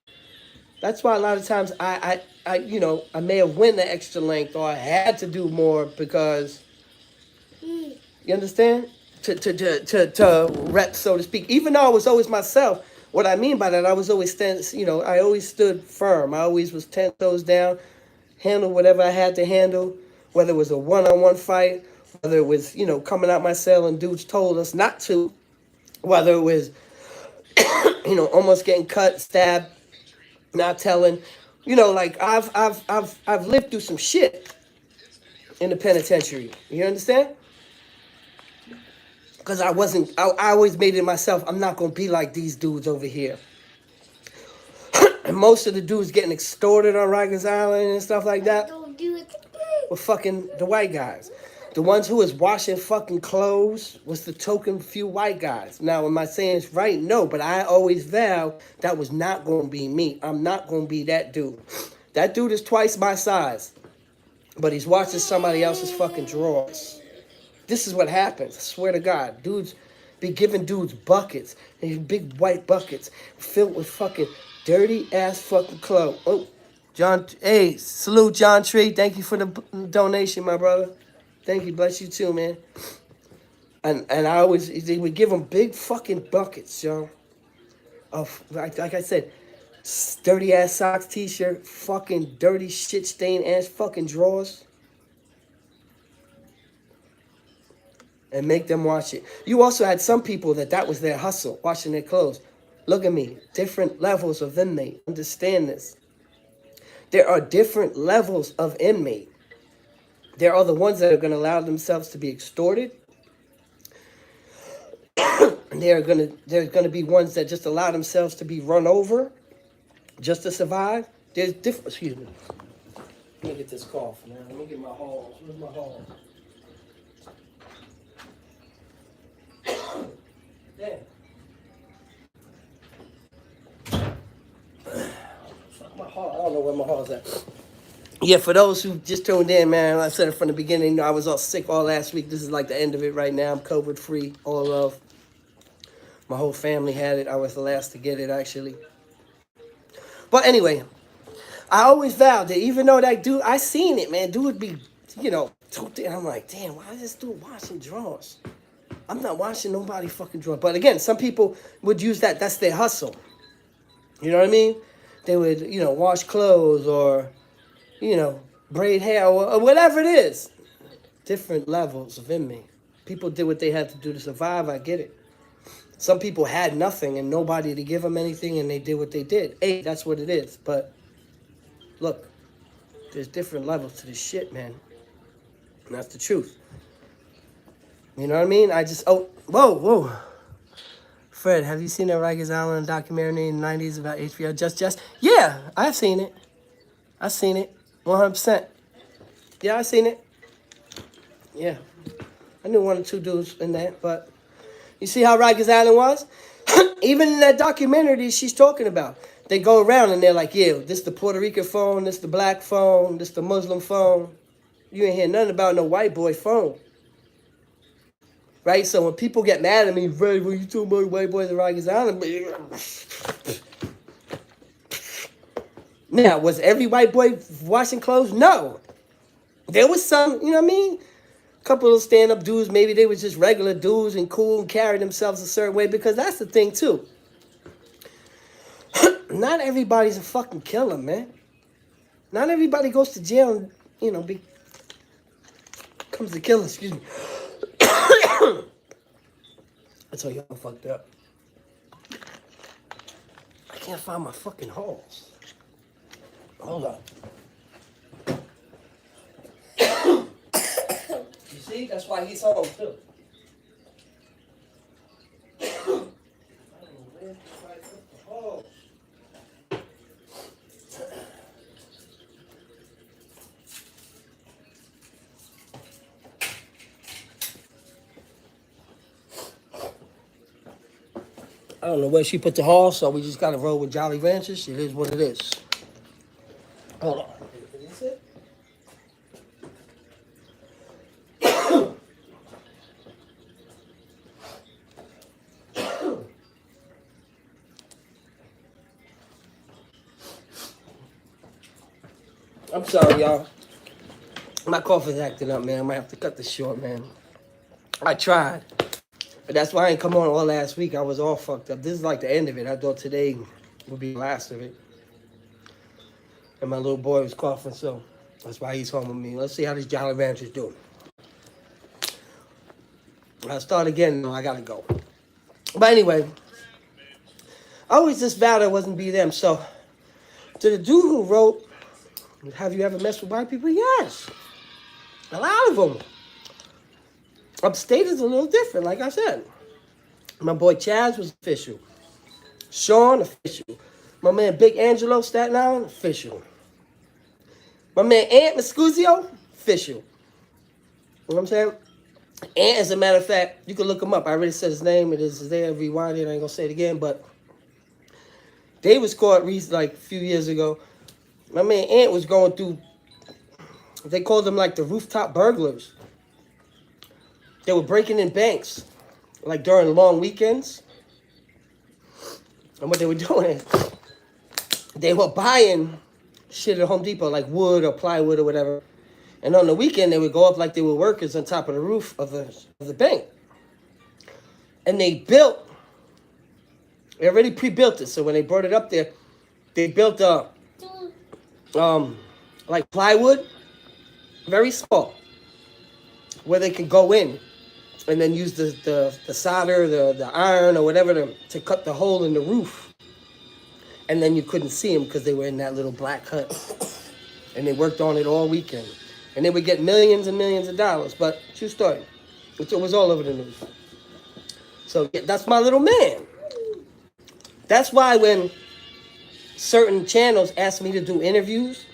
Speaker 1: That's why a lot of times I may have went the extra length or I had to do more because you understand to rep, so to speak. Even though I was always myself, what I mean by that, I was always I always stood firm. I always was 10 toes down, handled whatever I had to handle, whether it was a one-on-one fight, whether it was coming out my cell and dudes told us not to, whether it was almost getting cut, stabbed, not telling. Like I've lived through some shit in the penitentiary. You understand? Because I always made it myself. I'm not going to be like these dudes over here. And most of the dudes getting extorted on Rikers Island and stuff like that were fucking the white guys. The ones who was washing fucking clothes was the token few white guys. Now, am I saying it's right? No, but I always vowed that was not going to be me. I'm not going to be that dude. That dude is twice my size, but he's watching somebody else's fucking drawers. This is what happens. I swear to God. Dudes be giving dudes buckets. These big white buckets filled with fucking dirty ass fucking clothes. Oh, John. Hey, salute John Tree. Thank you for the donation, my brother. Thank you. Bless you too, man. And they would give them big fucking buckets, yo. Of, like I said, dirty ass socks, t-shirt, fucking dirty shit stained ass fucking drawers. And make them wash it. You also had some people that was their hustle, washing their clothes. Look at me. Different levels of inmate. Understand this. There are different levels of inmate. There are the ones that are going to allow themselves to be extorted. And there's going to be ones that just allow themselves to be run over just to survive. There's different. Excuse me. Let me get this cough, man. Let me get my halls. Where's my halls? Damn. My heart. I don't know where my heart's at. Yeah, for those who just tuned in, man, I said it from the beginning. I was all sick all last week. This is like the end of it right now. I'm COVID free. All love. My whole family had it. I was the last to get it, actually. But anyway, I always vowed that even though that dude, I seen it, man. Dude would be, I'm like, damn, why is this dude washing drawers? I'm not washing nobody fucking drawers. But again, some people would use that. That's their hustle. You know what I mean? They would, wash clothes or, braid hair or whatever it is. Different levels of inmate. People did what they had to do to survive. I get it. Some people had nothing and nobody to give them anything and they did what they did. Hey, that's what it is. But look, there's different levels to this shit, man. And that's the truth. You know what I mean? Whoa. Fred, have you seen that Rikers Island documentary in the 90s about HBO Just? Yeah, I've seen it. 100%. Yeah, I've seen it. Yeah. I knew one or two dudes in that, but you see how Rikers Island was? Even in that documentary she's talking about, they go around and they're like, yeah, this the Puerto Rican phone, this the black phone, this the Muslim phone. You ain't hear nothing about no white boy phone. Right? So when people get mad at me, Fred, when you talking about white boys in Rikers Island, now, was every white boy washing clothes? No. There was some, you know what I mean? Couple of stand-up dudes, maybe they were just regular dudes and cool and carried themselves a certain way, because that's the thing too. Not everybody's a fucking killer, man. Not everybody goes to jail and, becomes a killer, excuse me. That's how y'all fucked up. I can't find my fucking holes. Hold on. You see? That's why he's home, too. I don't know where I put the holes. I don't know where she put the holes, so we just gotta roll with Jolly Ranchers. It is what it is. Hold on. Is this it? I'm sorry, y'all. My cough is acting up, man. I might have to cut this short, man. I tried. But that's why I ain't come on all last week. I was all fucked up. This is like the end of it. I thought today would be the last of it. And my little boy was coughing, so that's why he's home with me. Let's see how this Jolly Rancher's doing. I'll start again. No, I gotta go. But anyway, I always just vowed I wasn't be them. So, to the dude who wrote, "Have you ever messed with white people?" Yes. A lot of them. Upstate is a little different, like I said. My boy Chaz was official. Sean, official. My man Big Angelo, Staten Island, official. My man Ant Mescuzio, official. You know what I'm saying? Ant, as a matter of fact, you can look him up. I already said his name. It is there. Rewind it. I ain't going to say it again. But they was caught like a few years ago. My man Ant was going through, they called them like the rooftop burglars. They were breaking in banks, like during long weekends. And what they were doing is, they were buying shit at Home Depot, like wood or plywood or whatever. And on the weekend, they would go up like they were workers on top of the roof of the bank. And they already pre-built it. So when they brought it up there, they built like plywood, very small, where they can go in and then use the solder, the iron or whatever to cut the hole in the roof. And then you couldn't see them because they were in that little black hut. And they worked on it all weekend. And they would get millions and millions of dollars. But true story. It was all over the news. So yeah, that's my little man. That's why when certain channels asked me to do interviews,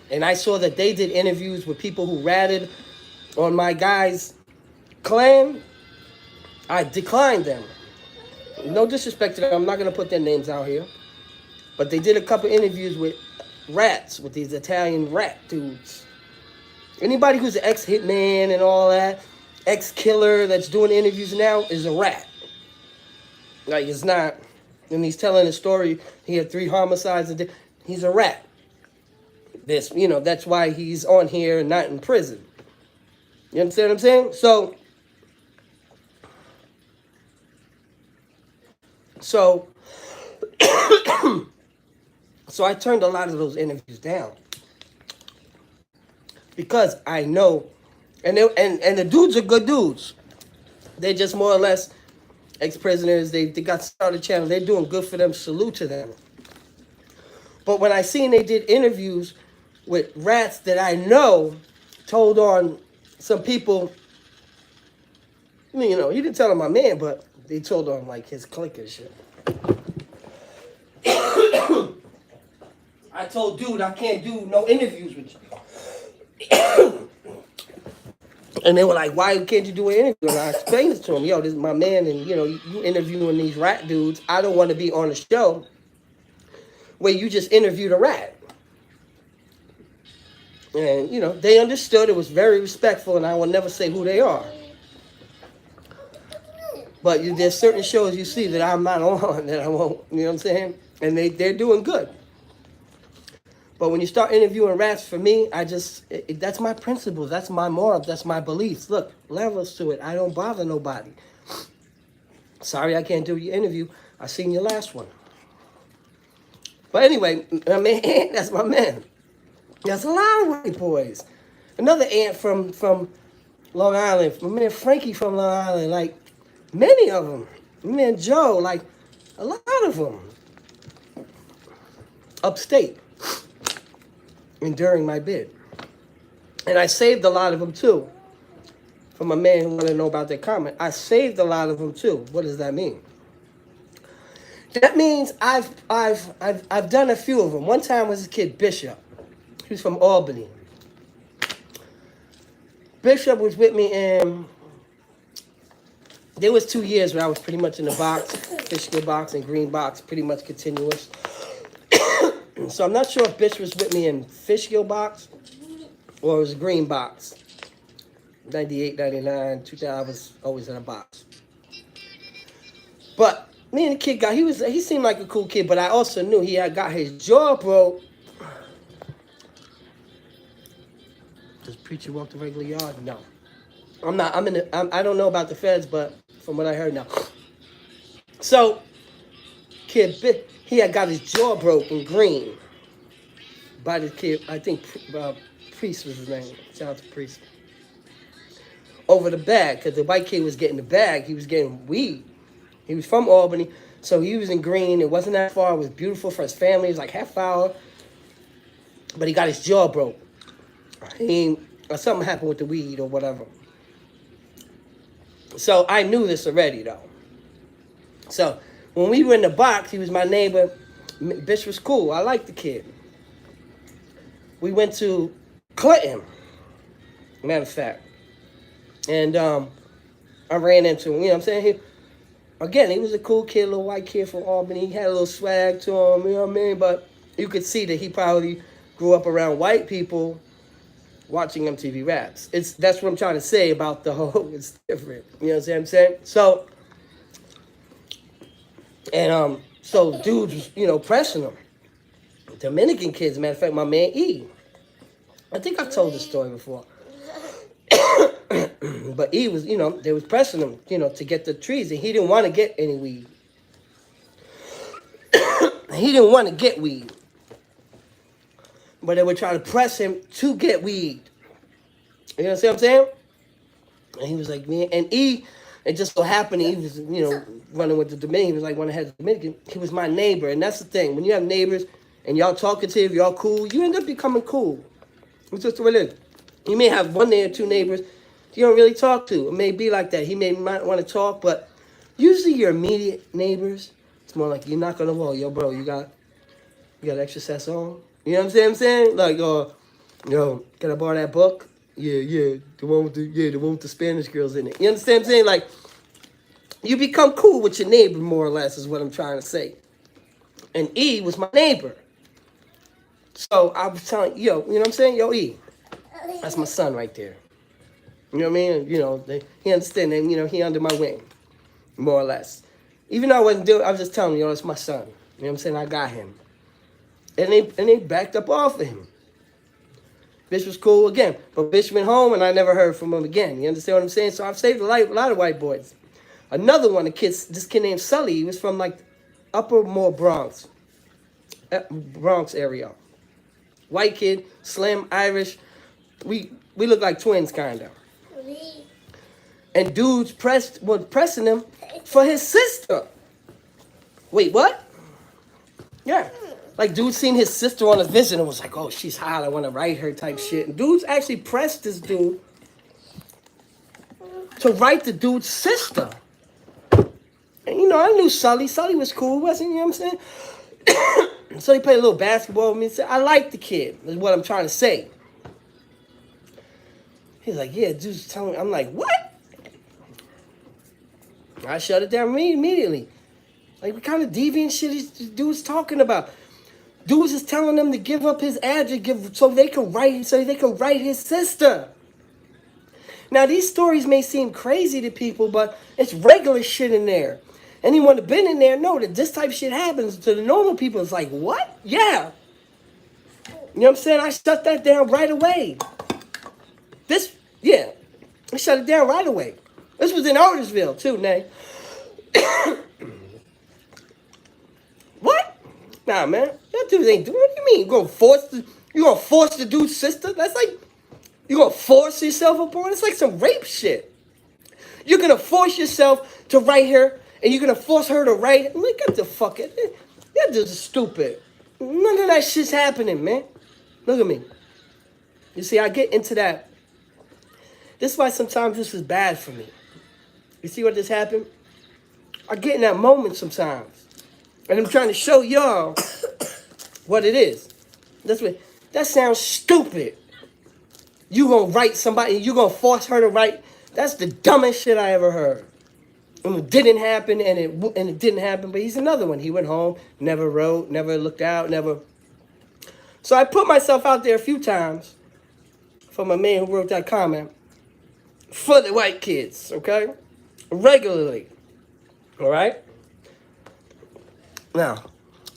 Speaker 1: and I saw that they did interviews with people who ratted on my guy's clan, I declined them. No disrespect to them. I'm not going to put their names out here. But they did a couple interviews with rats, with these Italian rat dudes. Anybody who's an ex-hitman and all that, ex-killer that's doing interviews now is a rat. Like, it's not. And he's telling a story. He had 3 homicides. He's a rat. That's why he's on here and not in prison. You understand what I'm saying? So I turned a lot of those interviews down because I know, and the dudes are good dudes. They're just more or less ex-prisoners. They got started channel. They're doing good for them. Salute to them. But when I seen they did interviews with rats that I know told on some people, you didn't tell him my man, but they told on like his clique and shit. I told dude I can't do no interviews with you. And they were like, why can't you do an interview? And I explained it to him. Yo, this is my man, and you interviewing these rat dudes. I don't want to be on a show where you just interviewed a rat. And, they understood. It was very respectful, and I will never say who they are. But there's certain shows you see that I'm not on that I won't, you know what I'm saying? And they're doing good. But when you start interviewing rats, for me, that's my principles. That's my morals. That's my beliefs. Look, levels to it. I don't bother nobody. Sorry I can't do your interview. I seen your last one. But anyway, my man, that's my man. There's a lot of white boys. Another aunt from Long Island. My man Frankie from Long Island. Like, many of them. My man Joe. Like, a lot of them. Upstate. And during my bid. And I saved a lot of them too. From a man who wanted to know about their comment. I saved a lot of them too. What does that mean? That means I've done a few of them. One time was a kid, Bishop. He was from Albany. Bishop was with me in, there was 2 years where I was pretty much in the box, Fishkill box and Green box, pretty much continuous. So I'm not sure if Bishop was with me in Fishkill box or it was Green box. 98, 99, 2000, I was always in a box. But me and the kid he seemed like a cool kid, but I also knew he had got his jaw broke Does preacher walk the regular yard? No. I'm not. I don't know about the feds, but from what I heard, no. So, kid, he had got his jaw broken green by the kid. I think Priest was his name. Shout out to Priest. Over the bag, because the white kid was getting the bag. He was getting weed. He was from Albany, so he was in Green. It wasn't that far. It was beautiful for his family. It was like half hour. But he got his jaw broke. Something happened with the weed or whatever. So I knew this already, though. So when we were in the box, he was my neighbor. Bish was cool. I liked the kid. We went to Clinton, matter of fact. And I ran into him. You know what I'm saying? He was a cool kid, little white kid from Albany. He had a little swag to him, you know what I mean? But you could see that he probably grew up around white people watching MTV Raps. That's what I'm trying to say about the whole, it's different. You know what I'm saying? So, and so dudes was, pressing him. Dominican kids, matter of fact, my man E. I think I've told this story before. But E was, they was pressing him, to get the trees, and he didn't want to get any weed. He didn't want to get weed. But they were trying to press him to get weed. You know what I'm saying? And he was like, man, and E, it just so happened he was, running with the Dominican. He was like one ahead of the Dominican. He was my neighbor, and that's the thing. When you have neighbors and y'all talkative, y'all cool, you end up becoming cool. It's just what it is. You may have one or two neighbors you don't really talk to. It may be like that. He might want to talk, but usually your immediate neighbors, it's more like you knock on the wall. Yo, bro, you got extra sets on? You know what I'm saying? Like, yo, can I borrow that book? Yeah, the one with the Spanish girls in it. You understand what I'm saying? Like, you become cool with your neighbor, more or less, is what I'm trying to say. And E was my neighbor. So I was telling, you know what I'm saying? Yo, E, that's my son right there. You know what I mean? He understand, and, he under my wing, more or less. Even though I wasn't doing, I was just telling him, it's my son. You know what I'm saying? I got him. And they backed up off of him. Bish was cool again. But Bish went home, and I never heard from him again. You understand what I'm saying? So I've saved a lot of white boys. Another one, this kid named Sully, he was from, like, Upper Moore Bronx area. White kid, slim, Irish. We look like twins, kind of. And dudes were pressing him for his sister. Wait, what? Yeah. Like, dudes seen his sister on a visit and was like, oh, she's hot, I want to write her type shit. And dudes actually pressed this dude to write the dude's sister. And, I knew Sully. Sully was cool, wasn't he? You know what I'm saying? So he played a little basketball with me and said, I like the kid, is what I'm trying to say. He's like, yeah, dude's telling me. I'm like, what? I shut it down immediately. Like, what kind of deviant shit is this dude's talking about? Dudes is telling them to give up his address so they can write his sister. Now, these stories may seem crazy to people, but it's regular shit in there. Anyone that been in there know that this type of shit happens to the normal people. It's like, what? Yeah. You know what I'm saying? I shut that down right away. I shut it down right away. This was in Otisville, too, Nay. What? Nah, man. That dude ain't doing. What do you mean? You gonna force the dude's sister? That's like, you gonna force yourself upon? It's like some rape shit. You're gonna force yourself to write her, and you're gonna force her to write. Look at the fucking. That dude's stupid. None of that shit's happening, man. Look at me. You see, I get into that. This is why sometimes this is bad for me. You see what just happened? I get in that moment sometimes. And I'm trying to show y'all what it is. That sounds stupid. You gonna write somebody, you gonna force her to write. That's the dumbest shit I ever heard. And it didn't happen, and it didn't happen. But he's another one. He went home, never wrote, never looked out, never. So I put myself out there a few times for my man who wrote that comment for the white kids, okay? Regularly. All right? Now,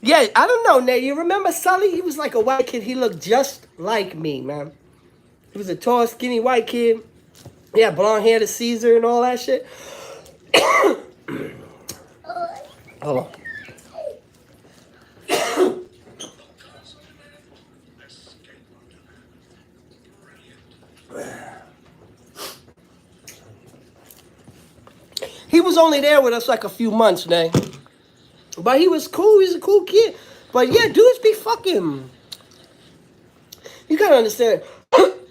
Speaker 1: yeah, I don't know, Nate. You remember Sully? He was like a white kid. He looked just like me, man. He was a tall, skinny white kid. He had blonde hair to Caesar and all that shit. Hold on. He was only there with us like a few months, man. But he was cool. He's a cool kid. But yeah, dudes be fucking. You gotta understand.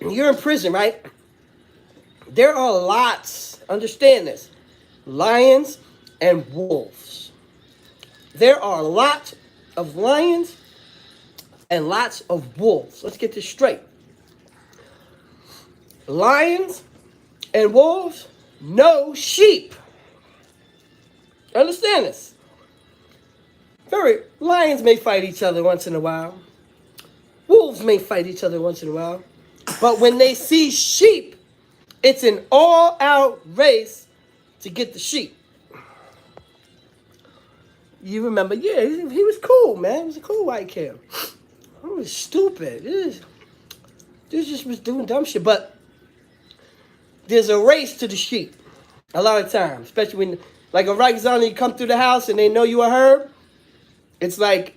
Speaker 1: You're in prison, right? There are lots. Understand this. Lions and wolves. There are lots of lions and lots of wolves. Let's get this straight. Lions and wolves, no sheep. Understand this. Lions may fight each other once in a while. Wolves may fight each other once in a while. But when they see sheep, it's an all-out race to get the sheep. You remember, yeah, he was cool, man. He was a cool white kid. I was stupid. This just was doing dumb shit. But there's a race to the sheep a lot of times, especially when, like a Rikers Island, you come through the house and they know you a herb. It's like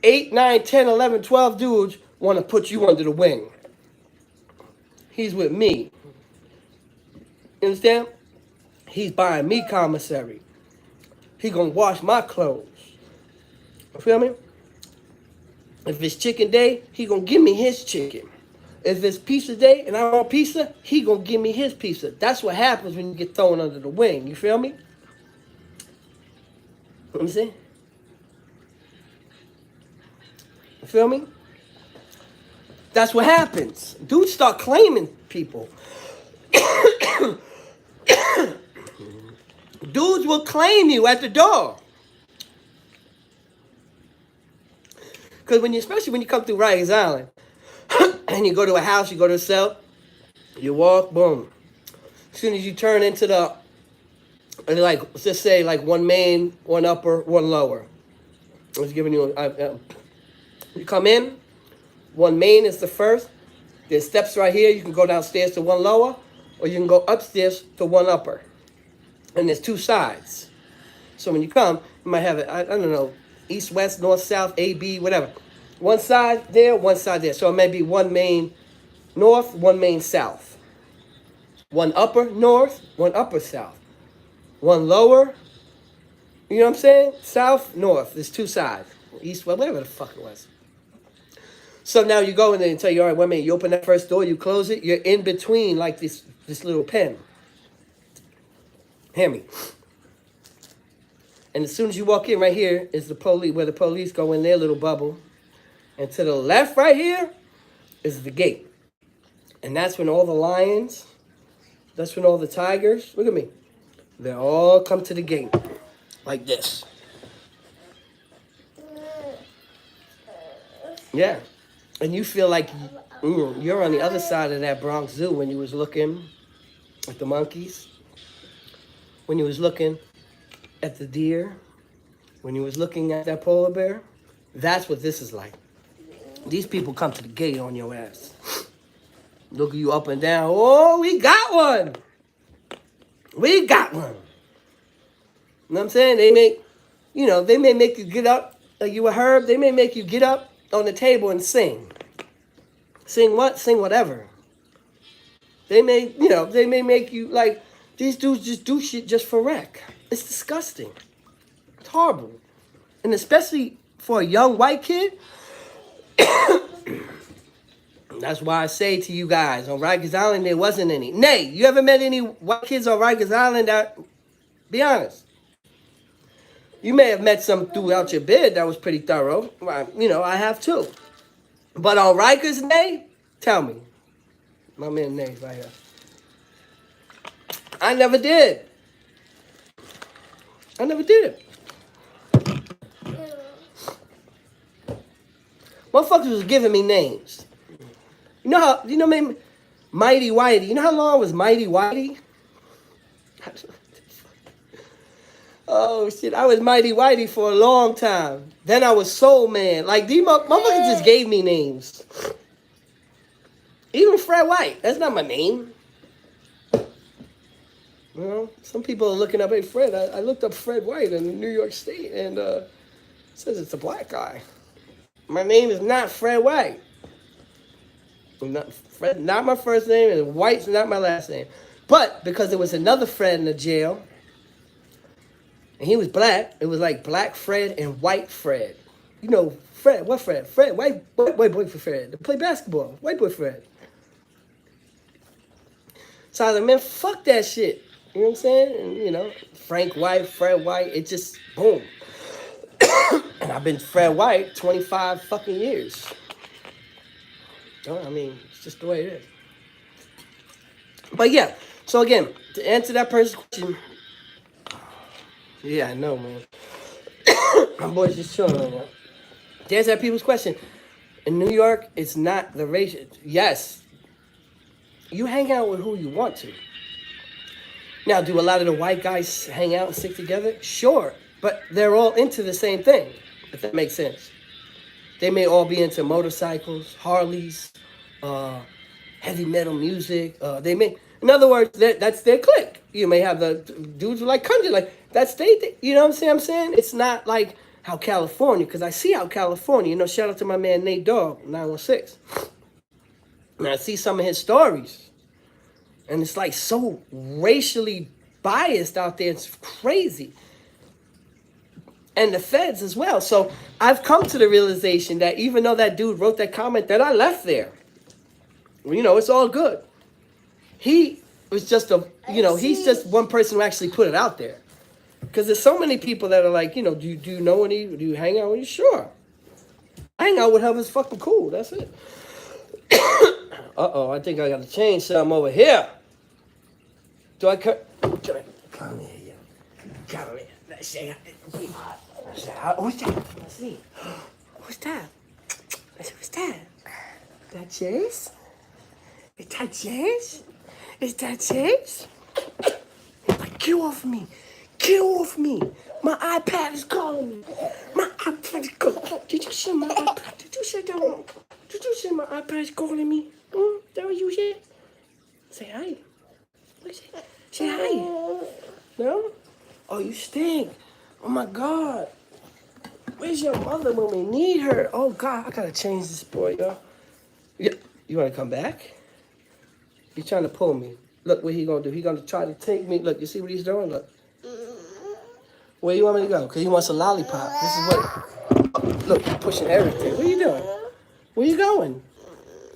Speaker 1: 8, 9, 10, 11, 12 dudes want to put you under the wing. He's with me. You understand? He's buying me commissary. He gonna wash my clothes. You feel me? If it's chicken day, he gonna give me his chicken. If it's pizza day and I want pizza, he gonna give me his pizza. That's what happens when you get thrown under the wing. You feel me? Let me see. You feel me? That's what happens. Dudes start claiming people. Dudes will claim you at the door. Because especially when you come through Rikers Island, and you go to a house, you go to a cell, you walk, boom. As soon as you turn into the, like, let's just say, like, one main, one upper, one lower. I was giving you, you come in, one main is the first. There's steps right here. You can go downstairs to one lower, or you can go upstairs to one upper. And there's two sides. So when you come, you might have it, I don't know, east, west, north, south, A, B, whatever. One side there, one side there. So it may be one main north, one main south. One upper north, one upper south. One lower, you know what I'm saying? South, north. There's two sides. East, west, whatever the fuck it was. So now you go in there and tell you, all right, wait a minute, you open that first door, you close it, you're in between like this little pen. Hear me. And as soon as you walk in, right here is the police, where the police go in their little bubble. And to the left right here is the gate. And that's when all the lions, that's when all the tigers, look at me, they all come to the gate like this. Yeah. And you feel like you're on the other side of that Bronx Zoo when you was looking at the monkeys, when you was looking at the deer, when you was looking at that polar bear. That's what this is like. These people come to the gate on your ass. Look at you up and down. Oh, we got one. We got one. You know what I'm saying? They may make you get up, like you a herb. They may make you get up on the table and sing. Sing what? Sing whatever. They may make you, like, these dudes just do shit just for wreck. It's disgusting. It's horrible. And especially for a young white kid, that's why I say to you guys, on Rikers Island, there wasn't any. Nay, you ever met any white kids on Rikers Island that, be honest, you may have met some throughout your bid that was pretty thorough. I have too. But on Rikers, Nay, tell me. My man Nay's right here. I never did. I never did. Motherfuckers was giving me names. Mighty Whitey. You know how long was Mighty Whitey? Oh, shit. I was Mighty Whitey for a long time. Then I was Soul Man. Like, these motherfuckers just gave me names. Even Fred White, that's not my name. You know, some people are looking up, hey, Fred, I looked up Fred White in New York State, and it says it's a black guy. My name is not Fred White. Fred, not my first name, and White's not my last name. But because there was another Fred in the jail, and he was black, it was like Black Fred and White Fred. You know, Fred, what Fred? Fred, white boy for Fred. They play basketball, white boy Fred. So I was like, man, fuck that shit. You know what I'm saying? And, you know, Frank White, Fred White, it just, boom. And I've been Fred White 25 fucking years. I mean, it's just the way it is. But yeah, so again, to answer that person's question, yeah, I know, man. My boy's just chilling right now. To answer that people's question, in New York, it's not the race. Yes, you hang out with who you want to. Now, do a lot of the white guys hang out and stick together? Sure, but they're all into the same thing, if that makes sense. They may all be into motorcycles, Harleys, heavy metal music. They may, in other words, that's their clique. You may have the dudes who like country, like that's you know what I'm saying? It's not like how California, because I see how California, you know, shout out to my man Nate Dogg, 916. And I see some of his stories. And it's like so racially biased out there. It's crazy. And the feds as well. So I've come to the realization that even though that dude wrote that comment, that I left there. You know, it's all good. He was just he's just one person who actually put it out there. Because there's so many people that are like, you know, do you know any, do you hang out with you? Sure. I hang out with whoever's fucking cool. That's it. Uh-oh, I think I got to change something over here. Do I cut? Come here, yo. Come here. Let's see. Who's that? Let's see. Who's that? Who's that? That Chase? Is that Chase? Is that Chase? Get off me. Get off me. My iPad is calling me. My iPad is calling me. Did you see my iPad? Did you see that? Did you see my iPad is calling me? That what you said? Say hi. Say hi. No? Oh, you stink. Oh, my God. Where's your mother when we need her? Oh, God, I got to change this boy, yo. You want to come back? He's trying to pull me. Look what he going to do. He going to try to take me. Look, you see what he's doing? Look. Where you want me to go? Because he wants a lollipop. This is what... Oh, look, you're pushing everything. What are you doing? Where you going?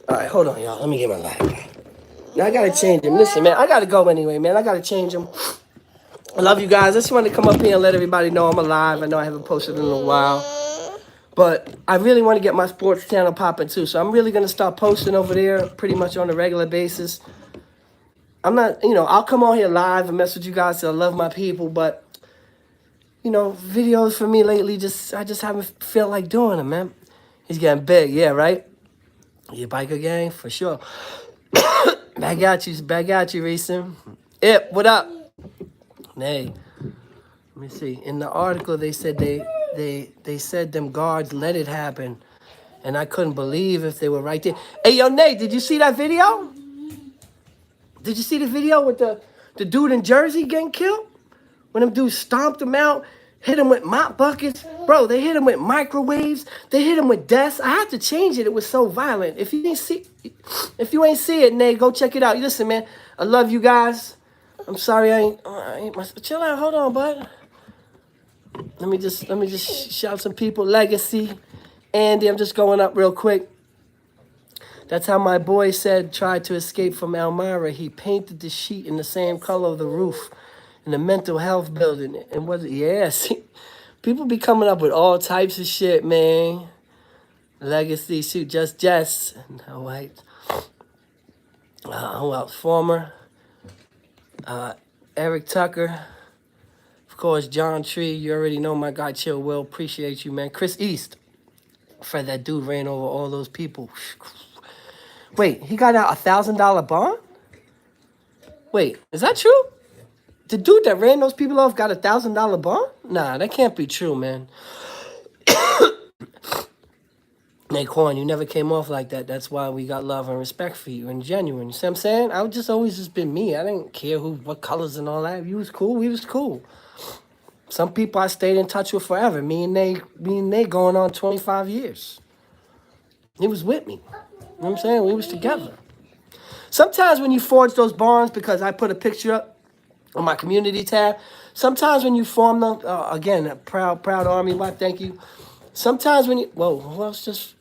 Speaker 1: All right, hold on, y'all. Let me get my lollipop. Now, I got to change him. Listen, man, I got to go anyway, man. I got to change him. I love you guys. I just want to come up here and let everybody know I'm alive. I know I haven't posted in a while. But I really want to get my sports channel popping, too. So I'm really going to start posting over there pretty much on a regular basis. I'm not, you know, I'll come on here live and mess with you guys. I love my people, but... You know, videos for me lately, I just haven't felt like doing them, man. He's getting big, yeah, right? Your biker gang, for sure. Back at you, Reeson. Ip, what up? Hey, let me see. In the article, they said they said them guards let it happen, and I couldn't believe if they were right there. Hey, yo, Nate, did you see that video? Did you see the video with the dude in Jersey getting killed? When them dudes stomped him out, hit him with mop buckets. Bro, they hit him with microwaves. They hit him with desks. I had to change it. It was so violent. If you ain't see it, Nate, go check it out. Listen, man, I love you guys. I'm sorry I ain't chill out. Hold on, bud. Let me just shout some people. Legacy. Andy, I'm just going up real quick. That's how my boy said tried to escape from Elmira. He painted the sheet in the same color of the roof. In the mental health building. And see, people be coming up with all types of shit, man. Legacy, shoot, just Jess. No, wait. Who else? Former. Eric Tucker. Of course, John Tree. You already know my guy, Chill Will. Appreciate you, man. Chris East. Fred, that dude ran over all those people. Wait, he got out $1,000 bond? Wait, is that true? The dude that ran those people off got $1,000 bond? Nah, that can't be true, man. Naquan, you never came off like that. That's why we got love and respect for you and genuine. You see what I'm saying? I would just always just been me. I didn't care what colors and all that. If you was cool, we was cool. Some people I stayed in touch with forever. Me and they going on 25 years. He was with me. You know what I'm saying? We was together. Sometimes when you forge those bonds, because I put a picture up on my community tab, sometimes when you form them, again, a proud Army wife, thank you. Sometimes when you, whoa, who else just,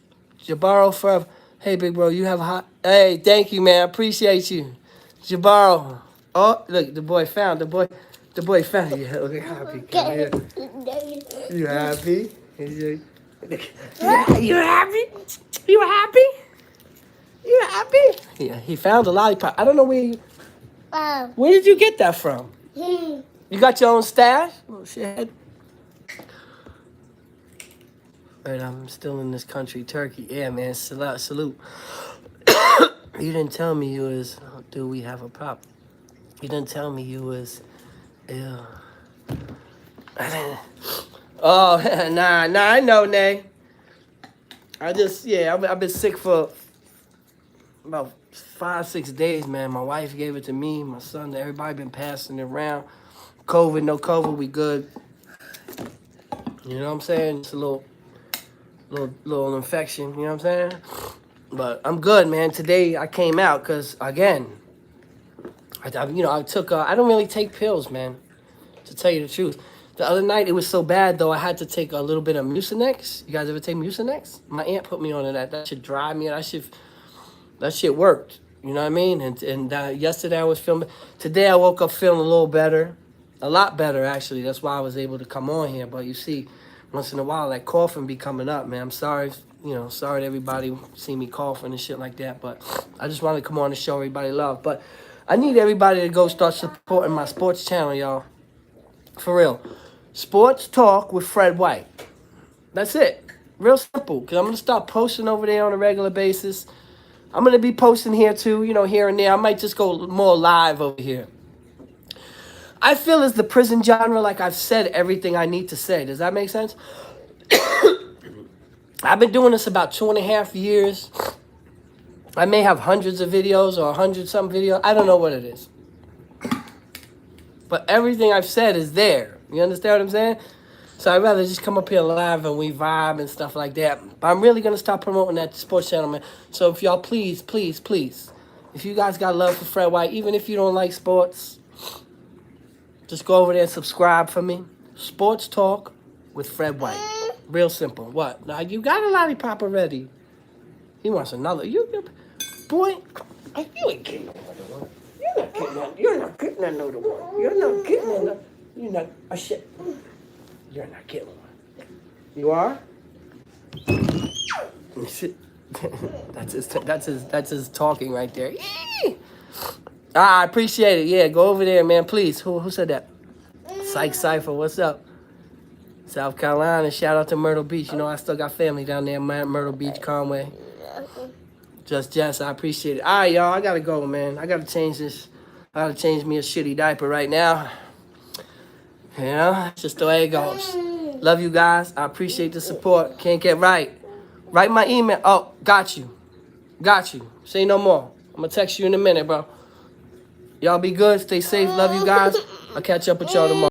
Speaker 1: Jabaro forever. Hey, big bro, you have a hot, hey, thank you, man, I appreciate you. Jabaro, oh, look, the boy found you. Look happy. You happy? You happy? You happy? You happy? Yeah, he found a lollipop. I don't know where did you get that from? You got your own stash? Oh, shit. Right, I'm still in this country, Turkey. Yeah, man, salute. You didn't tell me you was, oh, dude, we have a prop. You didn't tell me you was, yeah. I didn't. Oh, nah, I know, Nay. I've been sick for about 5-6 days, man. My wife gave it to me, my son, everybody been passing it around. COVID, no COVID, we good. You know what I'm saying? Just a little infection, you know what I'm saying? But I'm good, man. Today I came out because, again, I took, I don't really take pills, man, to tell you the truth. The other night, it was so bad, though, I had to take a little bit of Mucinex. You guys ever take Mucinex? My aunt put me on that. That shit dried me. That shit worked. You know what I mean? And yesterday I was filming. Today I woke up feeling a little better. A lot better, actually. That's why I was able to come on here. But you see, once in a while, that coughing be coming up, man. I'm sorry, sorry to everybody see me coughing and shit like that. But I just wanted to come on and show everybody love. But I need everybody to go start supporting my sports channel, y'all. For real. Sports Talk with Fred White. That's it. Real simple. Because I'm going to start posting over there on a regular basis. I'm going to be posting here too, here and there. I might just go more live over here. I feel it's the prison genre, like I've said everything I need to say. Does that make sense? I've been doing this about 2.5 years. I may have hundreds of videos or 100-something videos. I don't know what it is. But everything I've said is there. You understand what I'm saying? So I'd rather just come up here live and we vibe and stuff like that. But I'm really going to start promoting that sports channel, man. So if y'all please, if you guys got love for Fred White, even if you don't like sports, just go over there and subscribe for me. Sports Talk with Fred White. Real simple. What? Now, you got a lollipop already. He wants another. Boy, you ain't getting another one. You're not getting another one. You're not getting another. You're not. Shit. You're not getting one. You are? That's his talking right there. I appreciate it. Yeah, go over there, man, please. Who said that? Psych Cypher, what's up? South Carolina, shout out to Myrtle Beach. I still got family down there, man. Myrtle Beach, Conway. Just Jess, I appreciate it. All right, y'all, I gotta go, man. I gotta change this. I gotta change me a shitty diaper right now. It's just the way it goes. Love you guys. I appreciate the support. Can't get right. Write my email. Oh, got you. Say no more. I'm gonna text you in a minute, bro. Y'all be good. Stay safe. Love you guys. I'll catch up with y'all tomorrow.